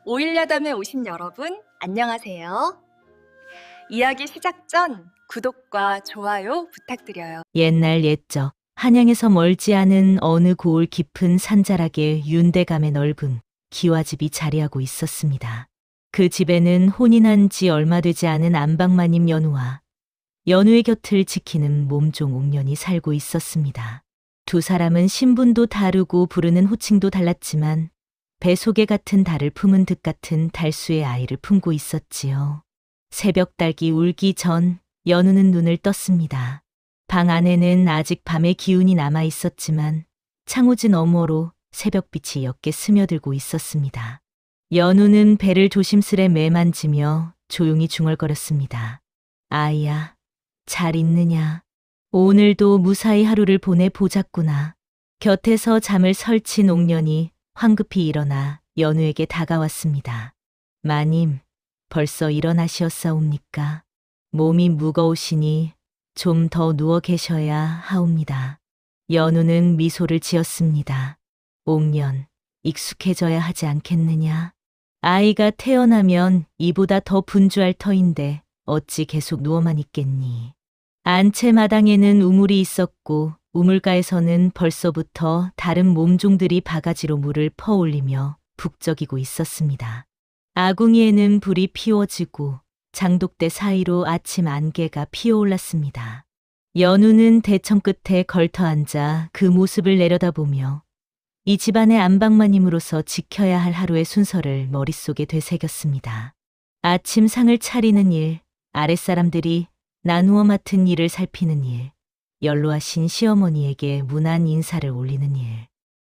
오일야담에 오신 여러분, 안녕하세요. 이야기 시작 전 구독과 좋아요 부탁드려요. 옛날 옛적 한양에서 멀지 않은 어느 고을 깊은 산자락에 윤대감의 넓은 기와집이 자리하고 있었습니다. 그 집에는 혼인한 지 얼마 되지 않은 안방마님 연우와 연우의 곁을 지키는 몸종 옥년이 살고 있었습니다. 두 사람은 신분도 다르고 부르는 호칭도 달랐지만 뱃속에 같은 달을 품은 듯 같은 달수의 아이를 품고 있었지요. 새벽 달기 울기 전 연우는 눈을 떴습니다. 방 안에는 아직 밤의 기운이 남아 있었지만 창호지 너머로 새벽빛이 옅게 스며들고 있었습니다. 연우는 배를 조심스레 매만지며 조용히 중얼거렸습니다. 아이야, 잘 있느냐? 오늘도 무사히 하루를 보내 보자꾸나. 곁에서 잠을 설친 옥년이 황급히 일어나 연우에게 다가왔습니다. 마님, 벌써 일어나시었사옵니까? 몸이 무거우시니 좀 더 누워 계셔야 하옵니다. 연우는 미소를 지었습니다. 옥년, 익숙해져야 하지 않겠느냐? 아이가 태어나면 이보다 더 분주할 터인데 어찌 계속 누워만 있겠니? 안채 마당에는 우물이 있었고 우물가에서는 벌써부터 다른 몸종들이 바가지로 물을 퍼올리며 북적이고 있었습니다. 아궁이에는 불이 피워지고 장독대 사이로 아침 안개가 피어올랐습니다. 연우는 대청 끝에 걸터 앉아 그 모습을 내려다보며 이 집안의 안방마님으로서 지켜야 할 하루의 순서를 머릿속에 되새겼습니다. 아침 상을 차리는 일, 아랫사람들이 나누어 맡은 일을 살피는 일, 연로하신 시어머니에게 문안 인사를 올리는 일.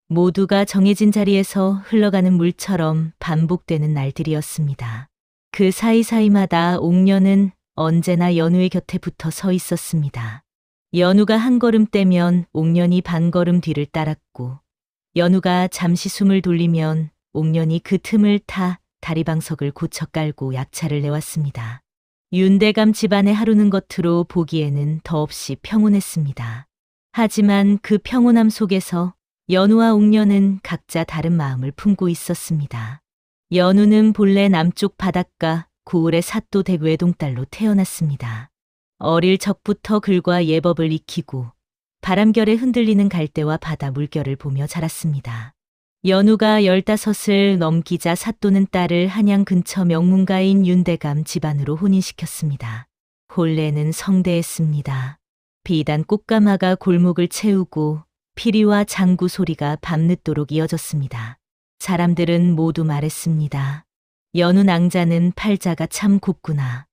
모두가 정해진 자리에서 흘러가는 물처럼 반복되는 날들이었습니다. 그 사이사이마다 옥년은 언제나 연우의 곁에 붙어 서 있었습니다. 연우가 한 걸음 떼면 옥년이 반 걸음 뒤를 따랐고 연우가 잠시 숨을 돌리면 옥년이 그 틈을 타 다리방석을 고쳐 깔고 약차를 내왔습니다. 윤대감 집안의 하루는 겉으로 보기에는 더없이 평온했습니다. 하지만 그 평온함 속에서 연우와 옥년은 각자 다른 마음을 품고 있었습니다. 연우는 본래 남쪽 바닷가 고을의 사또댁 외동딸로 태어났습니다. 어릴 적부터 글과 예법을 익히고 바람결에 흔들리는 갈대와 바다 물결을 보며 자랐습니다. 연우가 15을 넘기자 사또는 딸을 한양 근처 명문가인 윤대감 집안으로 혼인시켰습니다. 혼례는 성대했습니다. 비단 꽃가마가 골목을 채우고 피리와 장구 소리가 밤늦도록 이어졌습니다. 사람들은 모두 말했습니다. 연우 낭자는 팔자가 참 곱구나.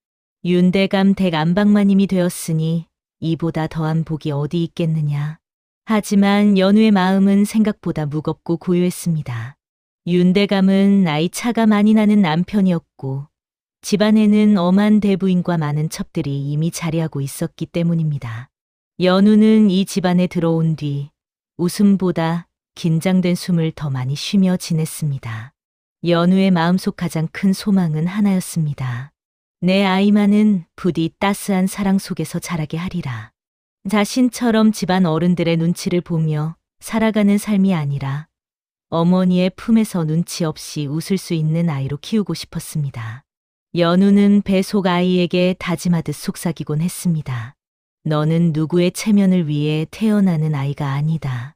윤대감 댁 안방마님이 되었으니 이보다 더한 복이 어디 있겠느냐. 하지만 연우의 마음은 생각보다 무겁고 고요했습니다. 윤대감은 나이 차가 많이 나는 남편이었고 집안에는 엄한 대부인과 많은 첩들이 이미 자리하고 있었기 때문입니다. 연우는 이 집안에 들어온 뒤 웃음보다 긴장된 숨을 더 많이 쉬며 지냈습니다. 연우의 마음속 가장 큰 소망은 하나였습니다. 내 아이만은 부디 따스한 사랑 속에서 자라게 하리라. 자신처럼 집안 어른들의 눈치를 보며 살아가는 삶이 아니라 어머니의 품에서 눈치 없이 웃을 수 있는 아이로 키우고 싶었습니다. 연우는 뱃속 아이에게 다짐하듯 속삭이곤 했습니다. 너는 누구의 체면을 위해 태어나는 아이가 아니다.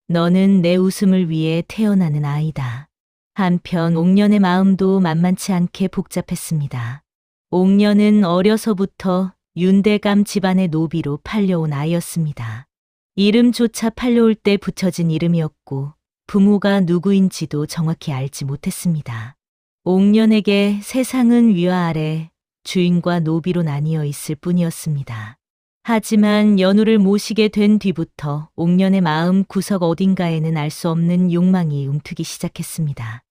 너는 내 웃음을 위해 태어나는 아이다. 한편 옥년의 마음도 만만치 않게 복잡했습니다. 옥년은 어려서부터 윤대감 집안의 노비로 팔려온 아이였습니다. 이름조차 팔려올 때 붙여진 이름이었고 부모가 누구인지도 정확히 알지 못했습니다. 옥년에게 세상은 위와 아래, 주인과 노비로 나뉘어 있을 뿐이었습니다. 하지만 연우를 모시게 된 뒤부터 옥년의 마음 구석 어딘가에는 알 수 없는 욕망이 움트기 시작했습니다.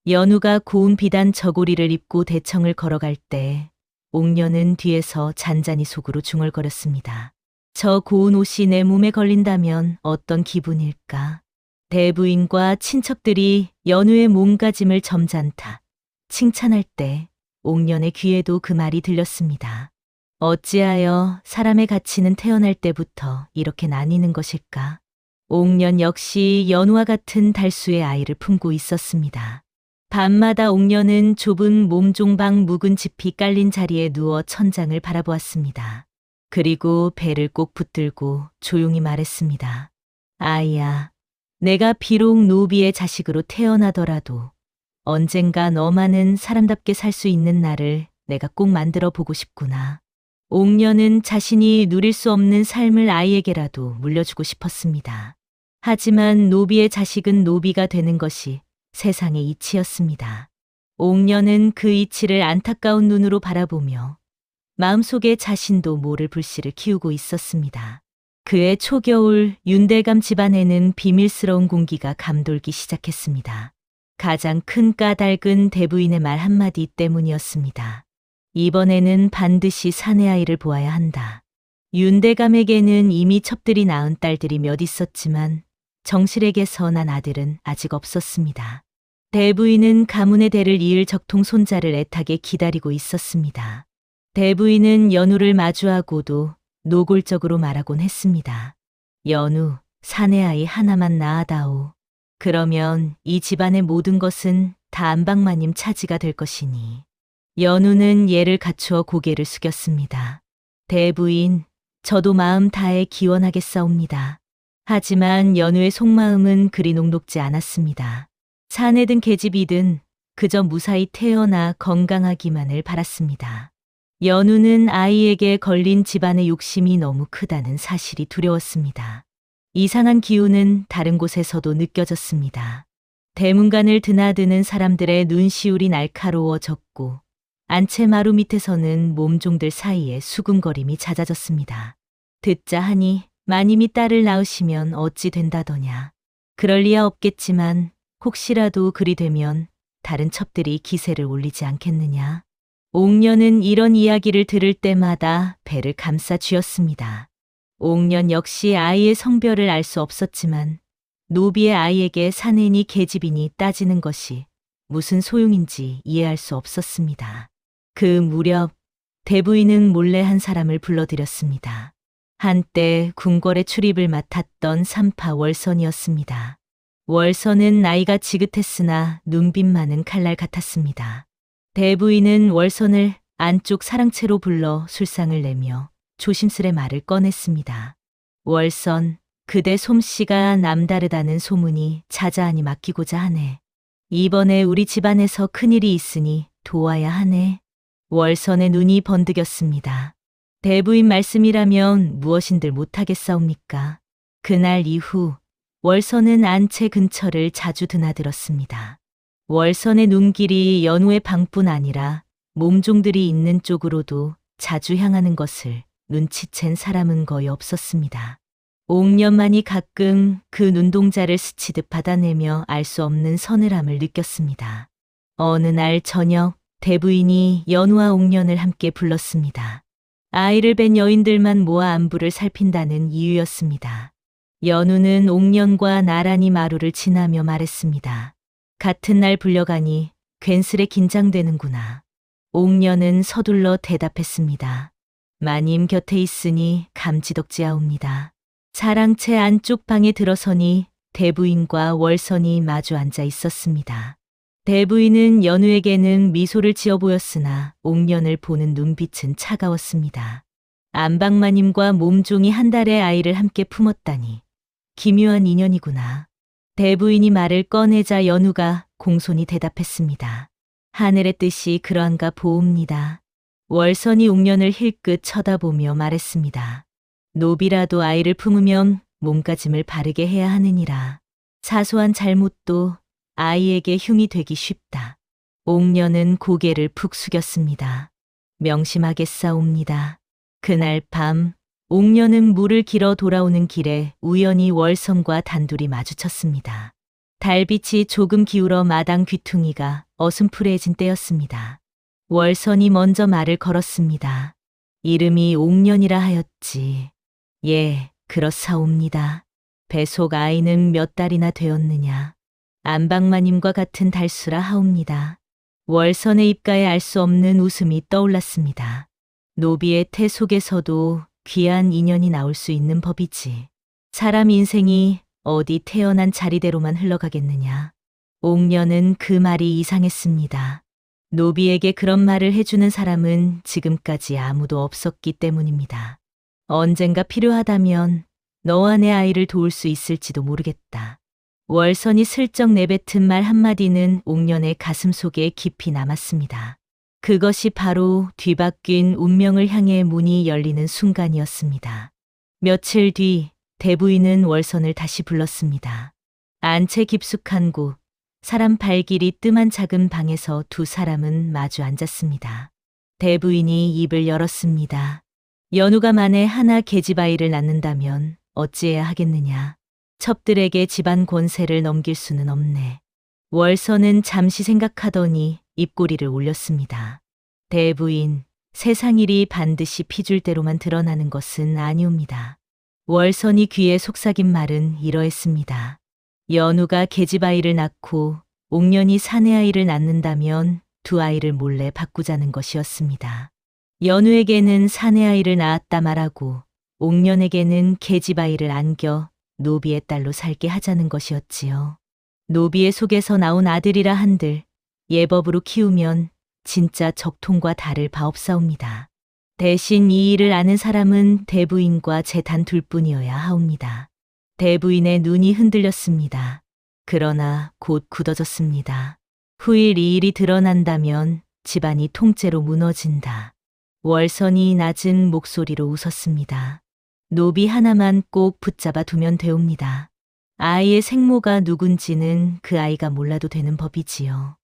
연우가 고운 비단 저고리를 입고 대청을 걸어갈 때 옥년은 뒤에서 잔잔히 속으로 중얼거렸습니다. 저 고운 옷이 내 몸에 걸린다면 어떤 기분일까? 대부인과 친척들이 연우의 몸가짐을 점잖다 칭찬할 때 옥년의 귀에도 그 말이 들렸습니다. 어찌하여 사람의 가치는 태어날 때부터 이렇게 나뉘는 것일까? 옥년 역시 연우와 같은 달수의 아이를 품고 있었습니다. 밤마다 옥녀는 좁은 몸종방 묵은 짚이 깔린 자리에 누워 천장을 바라보았습니다. 그리고 배를 꼭 붙들고 조용히 말했습니다. 아이야, 내가 비록 노비의 자식으로 태어나더라도 언젠가 너만은 사람답게 살 수 있는 날을 내가 꼭 만들어 보고 싶구나. 옥녀는 자신이 누릴 수 없는 삶을 아이에게라도 물려주고 싶었습니다. 하지만 노비의 자식은 노비가 되는 것이 세상의 이치였습니다. 옥녀는 그 이치를 안타까운 눈으로 바라보며 마음속에 자신도 모를 불씨를 키우고 있었습니다. 그해 초겨울 윤대감 집안에는 비밀스러운 공기가 감돌기 시작했습니다. 가장 큰 까닭은 대부인의 말 한마디 때문이었습니다. 이번에는 반드시 사내 아이를 보아야 한다. 윤대감에게는 이미 첩들이 낳은 딸들이 몇 있었지만 정실에게서 난 아들은 아직 없었습니다. 대부인은 가문의 대를 이을 적통 손자를 애타게 기다리고 있었습니다. 대부인은 연우를 마주하고도 노골적으로 말하곤 했습니다. 연우, 사내 아이 하나만 낳아다오. 그러면 이 집안의 모든 것은 다 안방마님 차지가 될 것이니. 연우는 예를 갖추어 고개를 숙였습니다. 대부인, 저도 마음 다해 기원하겠사옵니다. 하지만 연우의 속마음은 그리 녹록지 않았습니다. 사내든 계집이든 그저 무사히 태어나 건강하기만을 바랐습니다. 연우는 아이에게 걸린 집안의 욕심이 너무 크다는 사실이 두려웠습니다. 이상한 기운은 다른 곳에서도 느껴졌습니다. 대문간을 드나드는 사람들의 눈시울이 날카로워졌고 안채마루 밑에서는 몸종들 사이에 수군거림이 잦아졌습니다. 듣자 하니 마님이 딸을 낳으시면 어찌 된다더냐. 그럴 리야 없겠지만 혹시라도 그리 되면 다른 첩들이 기세를 올리지 않겠느냐. 옥녀는 이런 이야기를 들을 때마다 배를 감싸 쥐었습니다. 옥년 역시 아이의 성별을 알 수 없었지만 노비의 아이에게 사내니 계집이니 따지는 것이 무슨 소용인지 이해할 수 없었습니다. 그 무렵 대부인은 몰래 한 사람을 불러들였습니다. 한때 궁궐의 출입을 맡았던 삼파 월선이었습니다. 월선은 나이가 지긋했으나 눈빛 많은 칼날 같았습니다. 대부인은 월선을 안쪽 사랑채로 불러 술상을 내며 조심스레 말을 꺼냈습니다. 월선, 그대 솜씨가 남다르다는 소문이 자자하니 맡기고자 하네. 이번에 우리 집안에서 큰일이 있으니 도와야 하네. 월선의 눈이 번득였습니다. 대부인 말씀이라면 무엇인들 못하겠사옵니까? 그날 이후 월선은 안채 근처를 자주 드나들었습니다. 월선의 눈길이 연우의 방뿐 아니라 몸종들이 있는 쪽으로도 자주 향하는 것을 눈치챈 사람은 거의 없었습니다. 옥년만이 가끔 그 눈동자를 스치듯 받아내며 알 수 없는 서늘함을 느꼈습니다. 어느 날 저녁 대부인이 연우와 옥년을 함께 불렀습니다. 아이를 뵌 여인들만 모아 안부를 살핀다는 이유였습니다. 연우는 옥년과 나란히 마루를 지나며 말했습니다. 같은 날 불려가니 괜스레 긴장되는구나. 옥년은 서둘러 대답했습니다. 마님 곁에 있으니 감지덕지하옵니다. 사랑채 안쪽 방에 들어서니 대부인과 월선이 마주 앉아 있었습니다. 대부인은 연우에게는 미소를 지어 보였으나 옥년을 보는 눈빛은 차가웠습니다. 안방마님과 몸종이 한 달의 아이를 함께 품었다니 기묘한 인연이구나. 대부인이 말을 꺼내자 연우가 공손히 대답했습니다. 하늘의 뜻이 그러한가 보옵니다. 월선이 옥년을 힐끗 쳐다보며 말했습니다. 노비라도 아이를 품으면 몸가짐을 바르게 해야 하느니라. 사소한 잘못도 아이에게 흉이 되기 쉽다. 옥년은 고개를 푹 숙였습니다. 명심하겠사옵니다. 그날 밤 옥년은 물을 길어 돌아오는 길에 우연히 월선과 단둘이 마주쳤습니다. 달빛이 조금 기울어 마당 귀퉁이가 어슴푸레해진 때였습니다. 월선이 먼저 말을 걸었습니다. 이름이 옥년이라 하였지. 예, 그렇사옵니다. 배속 아이는 몇 달이나 되었느냐. 안방마님과 같은 달수라 하옵니다. 월선의 입가에 알 수 없는 웃음이 떠올랐습니다. 노비의 태 속에서도 귀한 인연이 나올 수 있는 법이지. 사람 인생이 어디 태어난 자리대로만 흘러가겠느냐. 옥녀는 그 말이 이상했습니다. 노비에게 그런 말을 해주는 사람은 지금까지 아무도 없었기 때문입니다. 언젠가 필요하다면 너와 내 아이를 도울 수 있을지도 모르겠다. 월선이 슬쩍 내뱉은 말 한마디는 옥년의 가슴 속에 깊이 남았습니다. 그것이 바로 뒤바뀐 운명을 향해 문이 열리는 순간이었습니다. 며칠 뒤 대부인은 월선을 다시 불렀습니다. 안채 깊숙한 곳, 사람 발길이 뜸한 작은 방에서 두 사람은 마주 앉았습니다. 대부인이 입을 열었습니다. 연우가 만에 하나 계집아이를 낳는다면 어찌해야 하겠느냐. 첩들에게 집안 권세를 넘길 수는 없네. 월선은 잠시 생각하더니 입꼬리를 올렸습니다. 대부인, 세상 일이 반드시 피줄대로만 드러나는 것은 아니옵니다. 월선이 귀에 속삭인 말은 이러했습니다. 연우가 계집아이를 낳고 옥년이 사내아이를 낳는다면 두 아이를 몰래 바꾸자는 것이었습니다. 연우에게는 사내아이를 낳았다 말하고 옥년에게는 계집아이를 안겨 노비의 딸로 살게 하자는 것이었지요. 노비의 속에서 나온 아들이라 한들 예법으로 키우면 진짜 적통과 다를 바 없사옵니다. 대신 이 일을 아는 사람은 대부인과 제 단 둘뿐이어야 하옵니다. 대부인의 눈이 흔들렸습니다. 그러나 곧 굳어졌습니다. 후일 이 일이 드러난다면 집안이 통째로 무너진다. 월선이 낮은 목소리로 웃었습니다. 노비 하나만 꼭 붙잡아 두면 되옵니다. 아이의 생모가 누군지는 그 아이가 몰라도 되는 법이지요.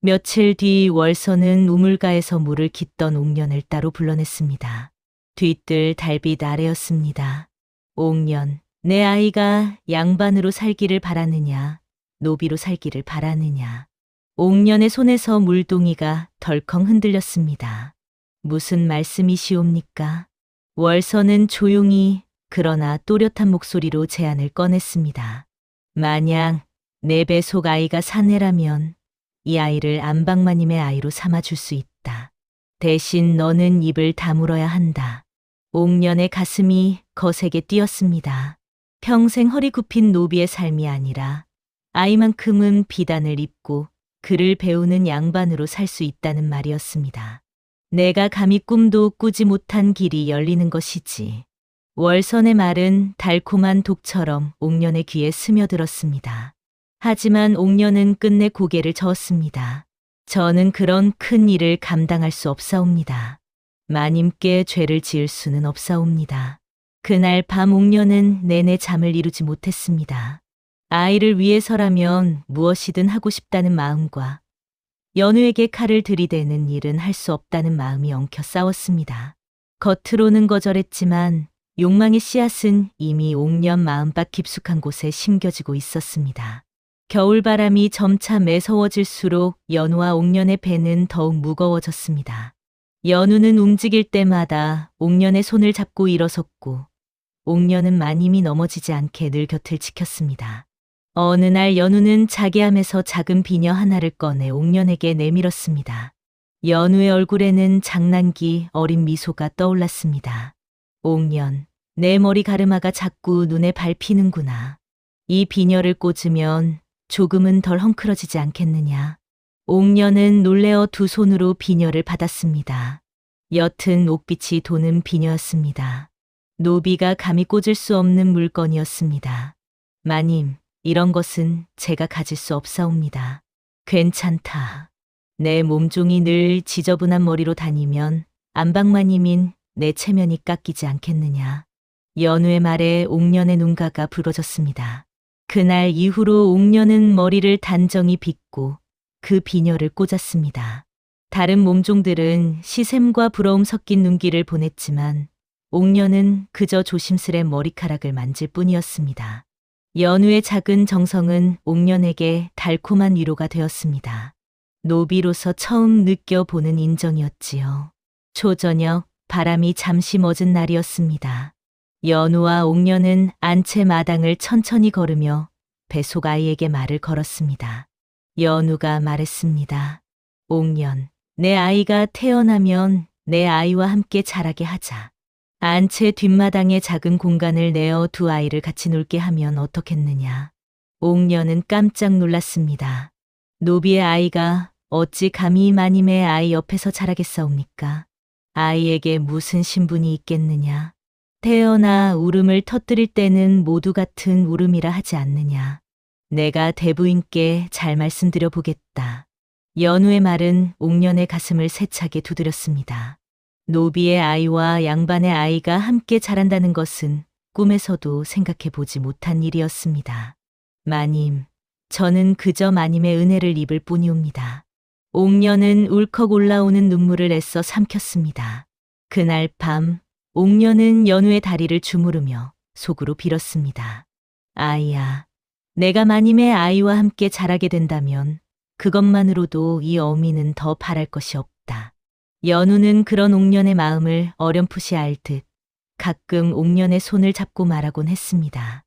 며칠 뒤 월선은 우물가에서 물을 깃던 옥년을 따로 불러냈습니다. 뒤뜰 달빛 아래였습니다. 옥년, 내 아이가 양반으로 살기를 바라느냐, 노비로 살기를 바라느냐. 옥년의 손에서 물동이가 덜컹 흔들렸습니다. 무슨 말씀이시옵니까? 월선은 조용히 그러나 또렷한 목소리로 제안을 꺼냈습니다. 만약 내 뱃속 아이가 사내라면 이 아이를 안방마님의 아이로 삼아줄 수 있다. 대신 너는 입을 다물어야 한다. 옥년의 가슴이 거세게 뛰었습니다. 평생 허리 굽힌 노비의 삶이 아니라 아이만큼은 비단을 입고 글을 배우는 양반으로 살 수 있다는 말이었습니다. 내가 감히 꿈도 꾸지 못한 길이 열리는 것이지. 월선의 말은 달콤한 독처럼 옥년의 귀에 스며들었습니다. 하지만 옥년은 끝내 고개를 저었습니다. 저는 그런 큰 일을 감당할 수 없사옵니다. 마님께 죄를 지을 수는 없사옵니다. 그날 밤 옥년은 내내 잠을 이루지 못했습니다. 아이를 위해서라면 무엇이든 하고 싶다는 마음과 연우에게 칼을 들이대는 일은 할 수 없다는 마음이 엉켜 싸웠습니다. 겉으로는 거절했지만 욕망의 씨앗은 이미 옥년 마음밭 깊숙한 곳에 심겨지고 있었습니다. 겨울바람이 점차 매서워질수록 연우와 옥년의 배는 더욱 무거워졌습니다. 연우는 움직일 때마다 옥년의 손을 잡고 일어섰고 옥년은 마님이 넘어지지 않게 늘 곁을 지켰습니다. 어느 날 연우는 자기 암에서 작은 비녀 하나를 꺼내 옥년에게 내밀었습니다. 연우의 얼굴에는 장난기 어린 미소가 떠올랐습니다. 옥년, 내 머리 가르마가 자꾸 눈에 밟히는구나. 이 비녀를 꽂으면 조금은 덜 헝클어지지 않겠느냐. 옥년은 놀래어 두 손으로 비녀를 받았습니다. 옅은 옥빛이 도는 비녀였습니다. 노비가 감히 꽂을 수 없는 물건이었습니다. 마님, 이런 것은 제가 가질 수 없사옵니다. 괜찮다. 내 몸종이 늘 지저분한 머리로 다니면 안방마님인 내 체면이 깎이지 않겠느냐. 연우의 말에 옥년의 눈가가 부러졌습니다. 그날 이후로 옥년은 머리를 단정히 빗고 그 비녀를 꽂았습니다. 다른 몸종들은 시샘과 부러움 섞인 눈길을 보냈지만 옥년은 그저 조심스레 머리카락을 만질 뿐이었습니다. 연우의 작은 정성은 옥년에게 달콤한 위로가 되었습니다. 노비로서 처음 느껴보는 인정이었지요. 초저녁 바람이 잠시 멎은 날이었습니다. 연우와 옥년은 안채 마당을 천천히 걸으며 뱃속 아이에게 말을 걸었습니다. 연우가 말했습니다. 옥년, 내 아이가 태어나면 내 아이와 함께 자라게 하자. 안채 뒷마당에 작은 공간을 내어 두 아이를 같이 놀게 하면 어떻겠느냐. 옥년은 깜짝 놀랐습니다. 노비의 아이가 어찌 감히 마님의 아이 옆에서 자라겠사옵니까? 아이에게 무슨 신분이 있겠느냐? 태어나 울음을 터뜨릴 때는 모두 같은 울음이라 하지 않느냐? 내가 대부인께 잘 말씀드려 보겠다. 연우의 말은 옥년의 가슴을 세차게 두드렸습니다. 노비의 아이와 양반의 아이가 함께 자란다는 것은 꿈에서도 생각해 보지 못한 일이었습니다. 마님, 저는 그저 마님의 은혜를 입을 뿐이옵니다. 옥년은 울컥 올라오는 눈물을 애써 삼켰습니다. 그날 밤, 옥년은 연우의 다리를 주무르며 속으로 빌었습니다. 아이야, 내가 마님의 아이와 함께 자라게 된다면 그것만으로도 이 어미는 더 바랄 것이 없다. 연우는 그런 옥년의 마음을 어렴풋이 알듯 가끔 옥년의 손을 잡고 말하곤 했습니다.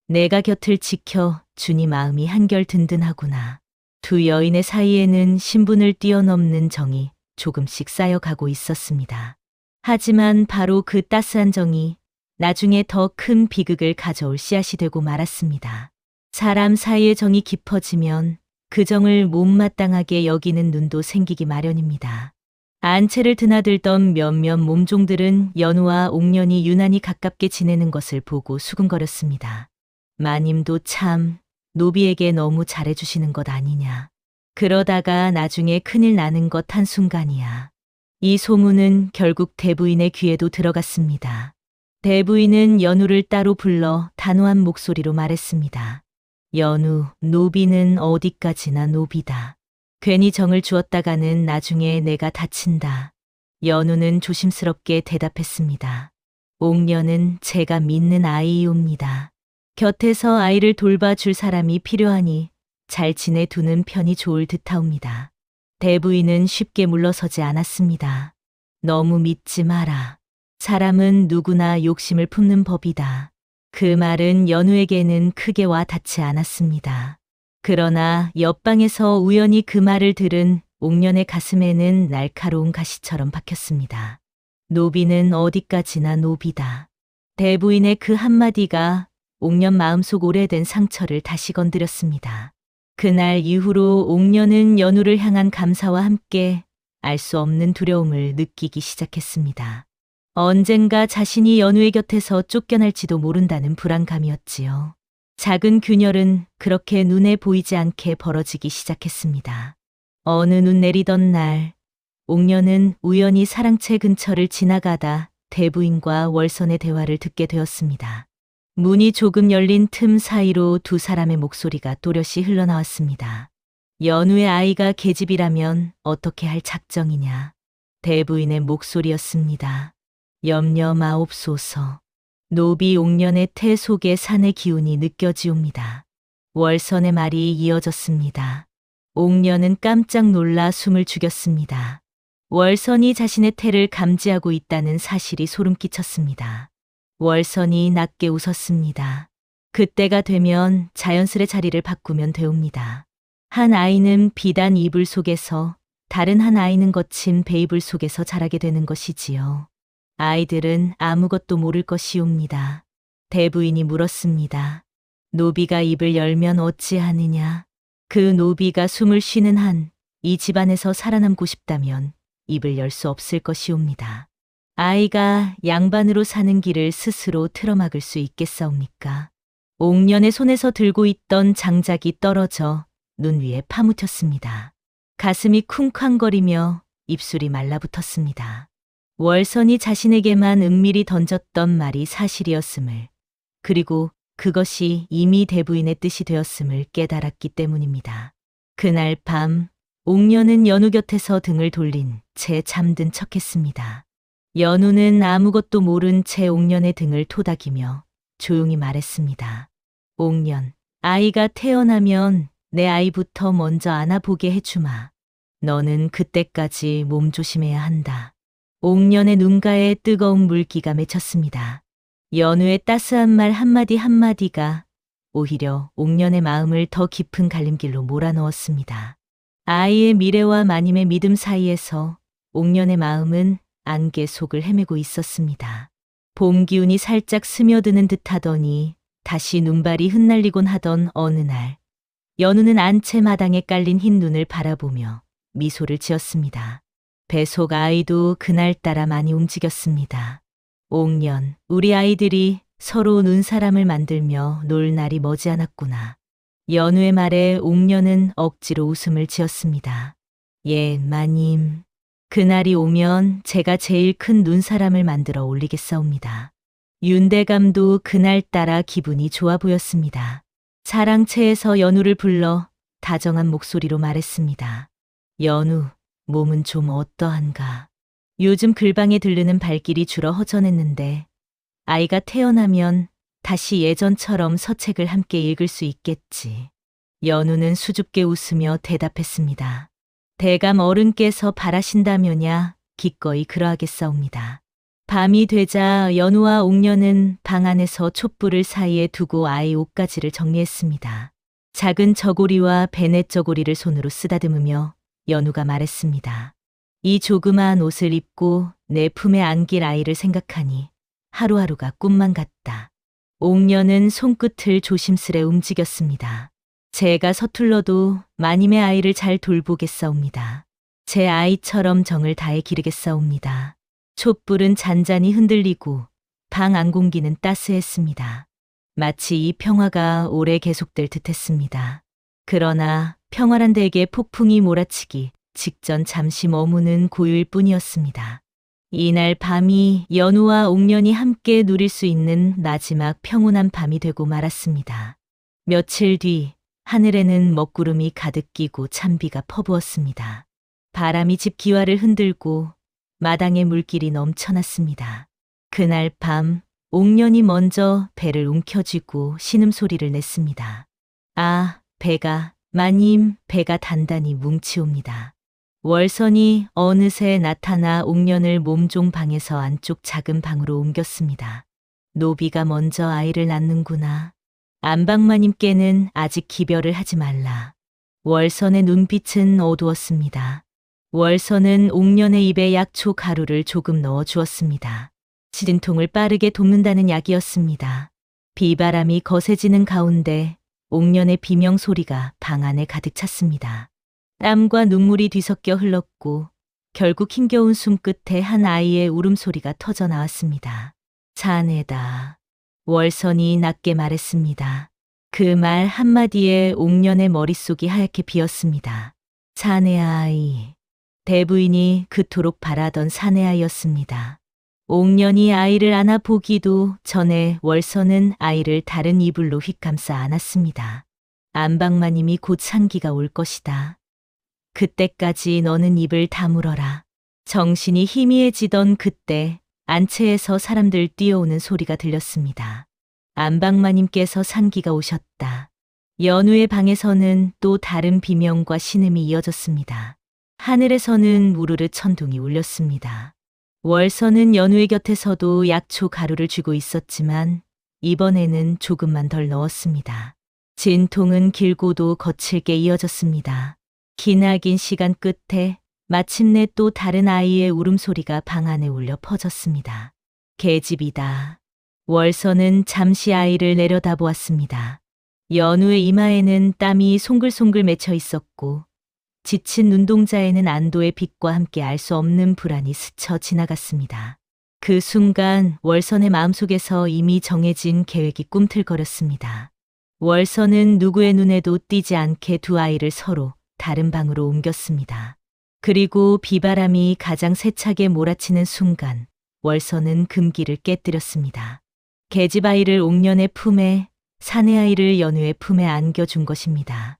내가 곁을 지켜 주니 마음이 한결 든든하구나. 두 여인의 사이에는 신분을 뛰어넘는 정이 조금씩 쌓여가고 있었습니다. 하지만 바로 그 따스한 정이 나중에 더 큰 비극을 가져올 씨앗이 되고 말았습니다. 사람 사이의 정이 깊어지면 그 정을 못마땅하게 여기는 눈도 생기기 마련입니다. 안채를 드나들던 몇몇 몸종들은 연우와 옥년이 유난히 가깝게 지내는 것을 보고 수군거렸습니다. 마님도 참 노비에게 너무 잘해주시는 것 아니냐. 그러다가 나중에 큰일 나는 것 한순간이야. 이 소문은 결국 대부인의 귀에도 들어갔습니다. 대부인은 연우를 따로 불러 단호한 목소리로 말했습니다. 연우, 노비는 어디까지나 노비다. 괜히 정을 주었다가는 나중에 내가 다친다. 연우는 조심스럽게 대답했습니다. 옥년은 제가 믿는 아이이옵니다. 곁에서 아이를 돌봐줄 사람이 필요하니 잘 지내두는 편이 좋을 듯하옵니다. 대부인은 쉽게 물러서지 않았습니다. 너무 믿지 마라. 사람은 누구나 욕심을 품는 법이다. 그 말은 연우에게는 크게 와 닿지 않았습니다. 그러나 옆방에서 우연히 그 말을 들은 옥년의 가슴에는 날카로운 가시처럼 박혔습니다. 노비는 어디까지나 노비다. 대부인의 그 한마디가 옥년 마음속 오래된 상처를 다시 건드렸습니다. 그날 이후로 옥년은 연우를 향한 감사와 함께 알 수 없는 두려움을 느끼기 시작했습니다. 언젠가 자신이 연우의 곁에서 쫓겨날지도 모른다는 불안감이었지요. 작은 균열은 그렇게 눈에 보이지 않게 벌어지기 시작했습니다. 어느 눈 내리던 날, 옥년은 우연히 사랑채 근처를 지나가다 대부인과 월선의 대화를 듣게 되었습니다. 문이 조금 열린 틈 사이로 두 사람의 목소리가 또렷이 흘러나왔습니다. 연우의 아이가 계집이라면 어떻게 할 작정이냐. 대부인의 목소리였습니다. 염려 마옵소서. 노비 옥년의 태 속에 산의 기운이 느껴지옵니다. 월선의 말이 이어졌습니다. 옥년은 깜짝 놀라 숨을 죽였습니다. 월선이 자신의 태를 감지하고 있다는 사실이 소름 끼쳤습니다. 월선이 낮게 웃었습니다. 그때가 되면 자연스레 자리를 바꾸면 되옵니다. 한 아이는 비단 이불 속에서, 다른 한 아이는 거친 베이블 속에서 자라게 되는 것이지요. 아이들은 아무것도 모를 것이옵니다. 대부인이 물었습니다. 노비가 입을 열면 어찌하느냐. 그 노비가 숨을 쉬는 한 이 집안에서 살아남고 싶다면 입을 열 수 없을 것이옵니다. 아이가 양반으로 사는 길을 스스로 틀어막을 수 있겠사옵니까? 옥년의 손에서 들고 있던 장작이 떨어져 눈 위에 파묻혔습니다. 가슴이 쿵쾅거리며 입술이 말라붙었습니다. 월선이 자신에게만 은밀히 던졌던 말이 사실이었음을, 그리고 그것이 이미 대부인의 뜻이 되었음을 깨달았기 때문입니다. 그날 밤, 옥년은 연우 곁에서 등을 돌린 채 잠든 척했습니다. 연우는 아무것도 모른 채 옥년의 등을 토닥이며 조용히 말했습니다. 옥년, 아이가 태어나면 내 아이부터 먼저 안아보게 해주마. 너는 그때까지 몸조심해야 한다. 옥년의 눈가에 뜨거운 물기가 맺혔습니다. 연우의 따스한 말 한마디 한마디가 오히려 옥년의 마음을 더 깊은 갈림길로 몰아넣었습니다. 아이의 미래와 마님의 믿음 사이에서 옥년의 마음은 안개 속을 헤매고 있었습니다. 봄 기운이 살짝 스며드는 듯하더니 다시 눈발이 흩날리곤 하던 어느 날, 연우는 안채 마당에 깔린 흰 눈을 바라보며 미소를 지었습니다. 뱃속 아이도 그날따라 많이 움직였습니다. 옥년, 우리 아이들이 서로 눈사람을 만들며 놀 날이 머지않았구나. 연우의 말에 옥년은 억지로 웃음을 지었습니다. 예, 마님. 그날이 오면 제가 제일 큰 눈사람을 만들어 올리겠사옵니다. 윤대감도 그날따라 기분이 좋아 보였습니다. 사랑채에서 연우를 불러 다정한 목소리로 말했습니다. 연우, 몸은 좀 어떠한가? 요즘 글방에 들르는 발길이 줄어 허전했는데 아이가 태어나면 다시 예전처럼 서책을 함께 읽을 수 있겠지. 연우는 수줍게 웃으며 대답했습니다. 대감 어른께서 바라신다면야 기꺼이 그러하겠사옵니다. 밤이 되자 연우와 옥년은 방 안에서 촛불을 사이에 두고 아이 옷가지를 정리했습니다. 작은 저고리와 베넷 저고리를 손으로 쓰다듬으며 연우가 말했습니다. 이 조그마한 옷을 입고 내 품에 안길 아이를 생각하니 하루하루가 꿈만 같다. 옥년은 손끝을 조심스레 움직였습니다. 제가 서툴러도 마님의 아이를 잘 돌보겠사옵니다. 제 아이처럼 정을 다해 기르겠사옵니다. 촛불은 잔잔히 흔들리고 방 안 공기는 따스했습니다. 마치 이 평화가 오래 계속될 듯했습니다. 그러나 평화란 댁에 폭풍이 몰아치기 직전 잠시 머무는 고요일 뿐이었습니다. 이날 밤이 연우와 옥년이 함께 누릴 수 있는 마지막 평온한 밤이 되고 말았습니다. 며칠 뒤 하늘에는 먹구름이 가득 끼고 찬비가 퍼부었습니다. 바람이 집 기와를 흔들고 마당에 물길이 넘쳐났습니다. 그날 밤 옥년이 먼저 배를 움켜쥐고 신음소리를 냈습니다. 아, 배가, 마님, 배가 단단히 뭉치옵니다. 월선이 어느새 나타나 옥년을 몸종 방에서 안쪽 작은 방으로 옮겼습니다. 노비가 먼저 아이를 낳는구나. 안방마님께는 아직 기별을 하지 말라. 월선의 눈빛은 어두웠습니다. 월선은 옥년의 입에 약초 가루를 조금 넣어 주었습니다. 진통을 빠르게 돕는다는 약이었습니다. 비바람이 거세지는 가운데 옥년의 비명 소리가 방 안에 가득 찼습니다. 땀과 눈물이 뒤섞여 흘렀고 결국 힘겨운 숨 끝에 한 아이의 울음소리가 터져 나왔습니다. 자네다. 월선이 낮게 말했습니다. 그 말 한마디에 옥년의 머릿속이 하얗게 비었습니다. 사내 아이. 대부인이 그토록 바라던 사내 아이였습니다. 옥년이 아이를 안아보기도 전에 월선은 아이를 다른 이불로 휘감싸 안았습니다. 안방마님이 곧 상기가 올 것이다. 그때까지 너는 입을 다물어라. 정신이 희미해지던 그때 안채에서 사람들 뛰어오는 소리가 들렸습니다. 안방마님께서 상기가 오셨다. 연우의 방에서는 또 다른 비명과 신음이 이어졌습니다. 하늘에서는 우르르 천둥이 울렸습니다. 월선은 연우의 곁에서도 약초 가루를 쥐고 있었지만 이번에는 조금만 덜 넣었습니다. 진통은 길고도 거칠게 이어졌습니다. 기나긴 시간 끝에 마침내 또 다른 아이의 울음소리가 방 안에 울려 퍼졌습니다. 계집이다. 월선은 잠시 아이를 내려다보았습니다. 연우의 이마에는 땀이 송글송글 맺혀 있었고 지친 눈동자에는 안도의 빛과 함께 알 수 없는 불안이 스쳐 지나갔습니다. 그 순간 월선의 마음속에서 이미 정해진 계획이 꿈틀거렸습니다. 월선은 누구의 눈에도 띄지 않게 두 아이를 서로 다른 방으로 옮겼습니다. 그리고 비바람이 가장 세차게 몰아치는 순간 월선은 금기를 깨뜨렸습니다. 계집 아이를 옥년의 품에, 사내 아이를 연우의 품에 안겨준 것입니다.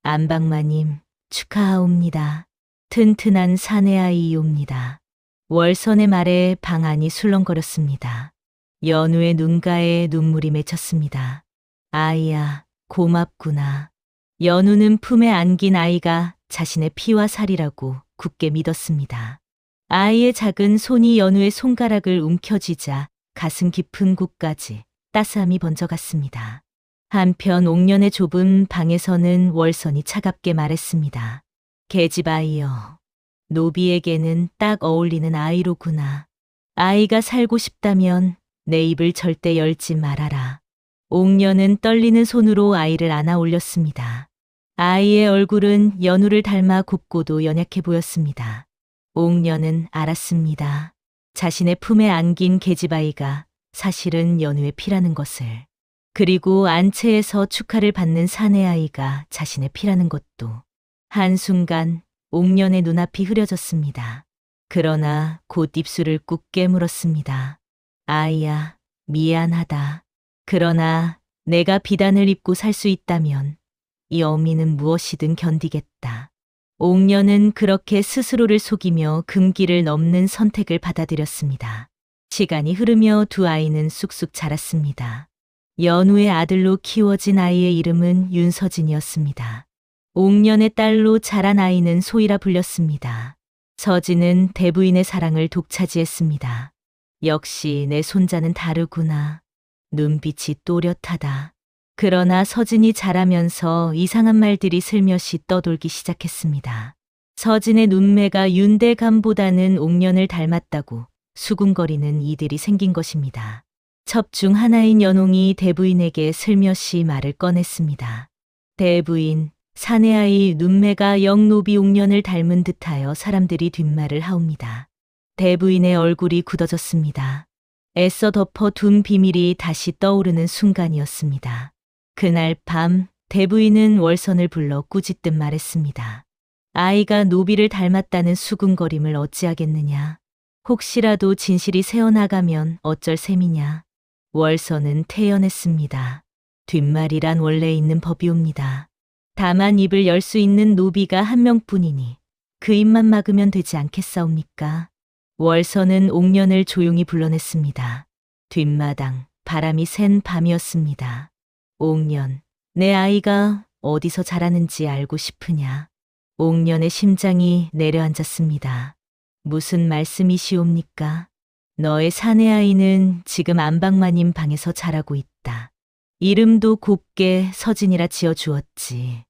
안방마님, 축하하옵니다. 튼튼한 사내 아이이옵니다. 월선의 말에 방 안이 술렁거렸습니다. 연우의 눈가에 눈물이 맺혔습니다. 아이야, 고맙구나. 연우는 품에 안긴 아이가 자신의 피와 살이라고 굳게 믿었습니다. 아이의 작은 손이 연우의 손가락을 움켜쥐자 가슴 깊은 곳까지 따스함이 번져갔습니다. 한편 옥년의 좁은 방에서는 월선이 차갑게 말했습니다. 계집 아이여, 노비에게는 딱 어울리는 아이로구나. 아이가 살고 싶다면 내 입을 절대 열지 말아라. 옥년은 떨리는 손으로 아이를 안아 올렸습니다. 아이의 얼굴은 연우를 닮아 곱고도 연약해 보였습니다. 옥녀는 알았습니다. 자신의 품에 안긴 계집아이가 사실은 연우의 피라는 것을. 그리고 안채에서 축하를 받는 사내아이가 자신의 피라는 것도. 한순간 옥년의 눈앞이 흐려졌습니다. 그러나 곧 입술을 꾹 깨물었습니다. 아이야, 미안하다. 그러나 내가 비단을 입고 살 수 있다면 이 어미는 무엇이든 견디겠다. 옥년은 그렇게 스스로를 속이며 금기를 넘는 선택을 받아들였습니다. 시간이 흐르며 두 아이는 쑥쑥 자랐습니다. 연우의 아들로 키워진 아이의 이름은 윤서진이었습니다. 옥년의 딸로 자란 아이는 소희라 불렸습니다. 서진은 대부인의 사랑을 독차지했습니다. 역시 내 손자는 다르구나. 눈빛이 또렷하다. 그러나 서진이 자라면서 이상한 말들이 슬며시 떠돌기 시작했습니다. 서진의 눈매가 윤대감보다는 옥년을 닮았다고 수군거리는 이들이 생긴 것입니다. 첩 중 하나인 연홍이 대부인에게 슬며시 말을 꺼냈습니다. 대부인, 사내아이 눈매가 영노비 옥년을 닮은 듯하여 사람들이 뒷말을 하옵니다. 대부인의 얼굴이 굳어졌습니다. 애써 덮어둔 비밀이 다시 떠오르는 순간이었습니다. 그날 밤 대부인은 월선을 불러 꾸짖듯 말했습니다. 아이가 노비를 닮았다는 수군거림을 어찌하겠느냐. 혹시라도 진실이 새어나가면 어쩔 셈이냐. 월선은 태연했습니다. 뒷말이란 원래 있는 법이옵니다. 다만 입을 열 수 있는 노비가 한 명뿐이니 그 입만 막으면 되지 않겠사옵니까? 월선은 옥년을 조용히 불러냈습니다. 뒷마당, 바람이 센 밤이었습니다. 옥년, 내 아이가 어디서 자라는지 알고 싶으냐? 옥년의 심장이 내려앉았습니다. 무슨 말씀이시옵니까? 너의 사내아이는 지금 안방마님 방에서 자라고 있다. 이름도 곱게 서진이라 지어주었지.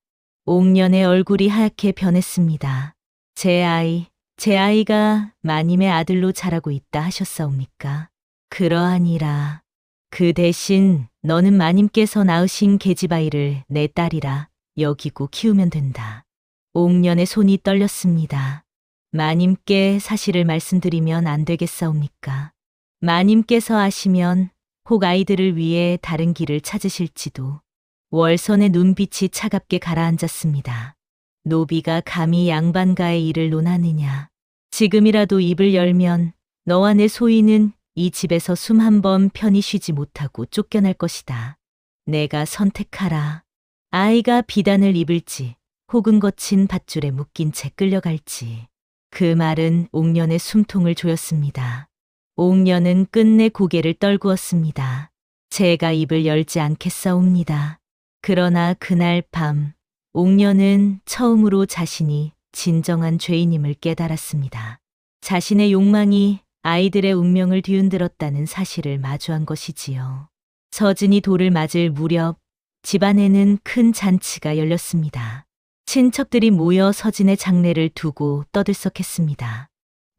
옥년의 얼굴이 하얗게 변했습니다. 제 아이가 마님의 아들로 자라고 있다 하셨사옵니까? 그러하니라. 그 대신 너는 마님께서 낳으신 계집아이를 내 딸이라 여기고 키우면 된다. 옥년의 손이 떨렸습니다. 마님께 사실을 말씀드리면 안 되겠사옵니까? 마님께서 아시면 혹 아이들을 위해 다른 길을 찾으실지도. 월선의 눈빛이 차갑게 가라앉았습니다. 노비가 감히 양반가의 일을 논하느냐. 지금이라도 입을 열면 너와 내 소희는 이 집에서 숨 한 번 편히 쉬지 못하고 쫓겨날 것이다. 내가 선택하라. 아이가 비단을 입을지 혹은 거친 밧줄에 묶인 채 끌려갈지. 그 말은 옥년의 숨통을 조였습니다. 옥년은 끝내 고개를 떨구었습니다. 제가 입을 열지 않겠사옵니다. 그러나 그날 밤 옥년은 처음으로 자신이 진정한 죄인임을 깨달았습니다. 자신의 욕망이 아이들의 운명을 뒤흔들었다는 사실을 마주한 것이지요. 서진이 돌을 맞을 무렵 집안에는 큰 잔치가 열렸습니다. 친척들이 모여 서진의 장례를 두고 떠들썩했습니다.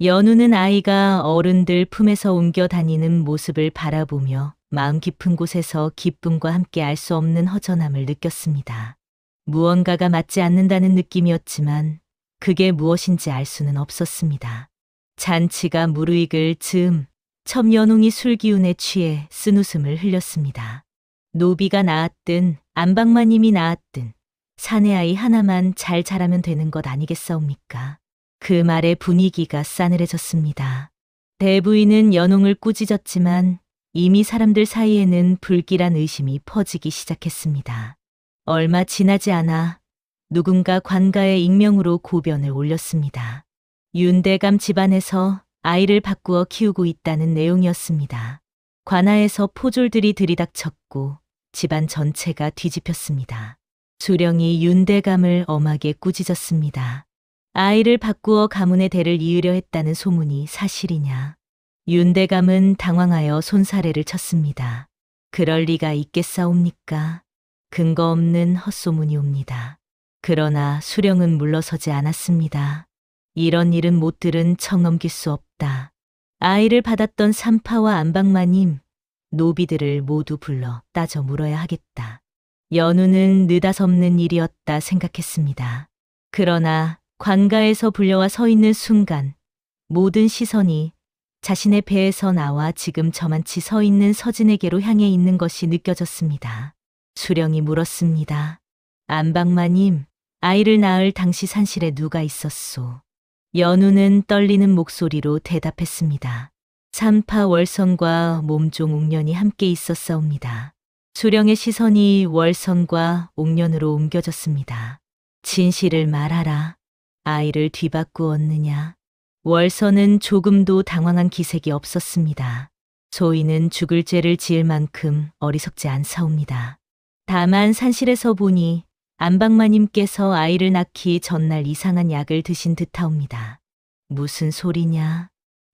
연우는 아이가 어른들 품에서 옮겨 다니는 모습을 바라보며 마음 깊은 곳에서 기쁨과 함께 알 수 없는 허전함을 느꼈습니다. 무언가가 맞지 않는다는 느낌이었지만 그게 무엇인지 알 수는 없었습니다. 잔치가 무르익을 즈음 첩연웅이 술기운에 취해 쓴웃음을 흘렸습니다. 노비가 낳았든 안방마님이 낳았든 사내아이 하나만 잘 자라면 되는 것 아니겠사옵니까? 그 말에 분위기가 싸늘해졌습니다. 대부인은 연홍을 꾸짖었지만 이미 사람들 사이에는 불길한 의심이 퍼지기 시작했습니다. 얼마 지나지 않아 누군가 관가의 익명으로 고변을 올렸습니다. 윤대감 집안에서 아이를 바꾸어 키우고 있다는 내용이었습니다. 관아에서 포졸들이 들이닥쳤고 집안 전체가 뒤집혔습니다. 수령이 윤대감을 엄하게 꾸짖었습니다. 아이를 바꾸어 가문의 대를 이으려 했다는 소문이 사실이냐. 윤대감은 당황하여 손사래를 쳤습니다. 그럴 리가 있겠사옵니까? 근거 없는 헛소문이옵니다. 그러나 수령은 물러서지 않았습니다. 이런 일은 못 들은 척 넘길 수 없다. 아이를 받았던 산파와 안방마님, 노비들을 모두 불러 따져 물어야 하겠다. 연우는 느닷없는 일이었다 생각했습니다. 그러나 관가에서 불려와 서 있는 순간 모든 시선이 자신의 배에서 나와 지금 저만치 서 있는 서진에게로 향해 있는 것이 느껴졌습니다. 수령이 물었습니다. 안방마님, 아이를 낳을 당시 산실에 누가 있었소? 연우는 떨리는 목소리로 대답했습니다. 삼파 월선과 몸종 옥년이 함께 있었사옵니다. 수령의 시선이 월선과 옥년으로 옮겨졌습니다. 진실을 말하라. 아이를 뒤바꾸었느냐? 월선은 조금도 당황한 기색이 없었습니다. 소인은 죽을 죄를 지을 만큼 어리석지 않사옵니다. 다만 산실에서 보니 안방마님께서 아이를 낳기 전날 이상한 약을 드신 듯하옵니다. 무슨 소리냐?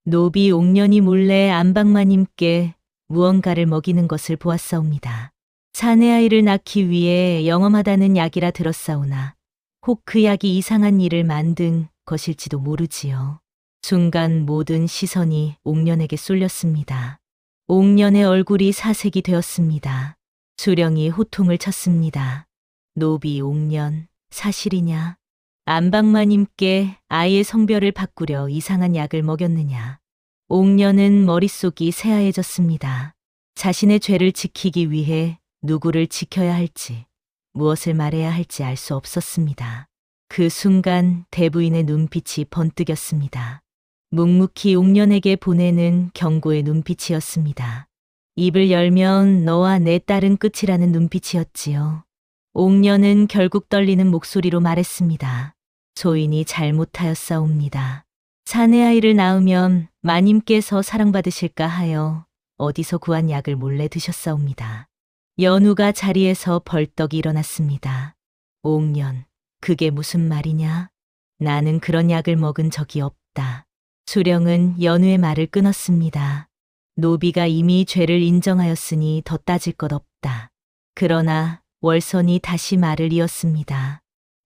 노비 옥년이 몰래 안방마님께 무언가를 먹이는 것을 보았사옵니다. 사내 아이를 낳기 위해 영험하다는 약이라 들었사오나 혹 그 약이 이상한 일을 만든 것일지도 모르지요. 순간 모든 시선이 옥년에게 쏠렸습니다. 옥년의 얼굴이 사색이 되었습니다. 수령이 호통을 쳤습니다. 노비 옥년, 사실이냐? 안방마님께 아이의 성별을 바꾸려 이상한 약을 먹였느냐? 옥년은 머릿속이 새하얘졌습니다. 자신의 죄를 지키기 위해 누구를 지켜야 할지, 무엇을 말해야 할지 알 수 없었습니다. 그 순간 대부인의 눈빛이 번뜩였습니다. 묵묵히 옥년에게 보내는 경고의 눈빛이었습니다. 입을 열면 너와 내 딸은 끝이라는 눈빛이었지요. 옥년은 결국 떨리는 목소리로 말했습니다. 소인이 잘못하였사옵니다. 사내 아이를 낳으면 마님께서 사랑받으실까 하여 어디서 구한 약을 몰래 드셨사옵니다. 연우가 자리에서 벌떡 일어났습니다. 옥년, 그게 무슨 말이냐? 나는 그런 약을 먹은 적이 없다. 수령은 연우의 말을 끊었습니다. 노비가 이미 죄를 인정하였으니 더 따질 것 없다. 그러나 월선이 다시 말을 이었습니다.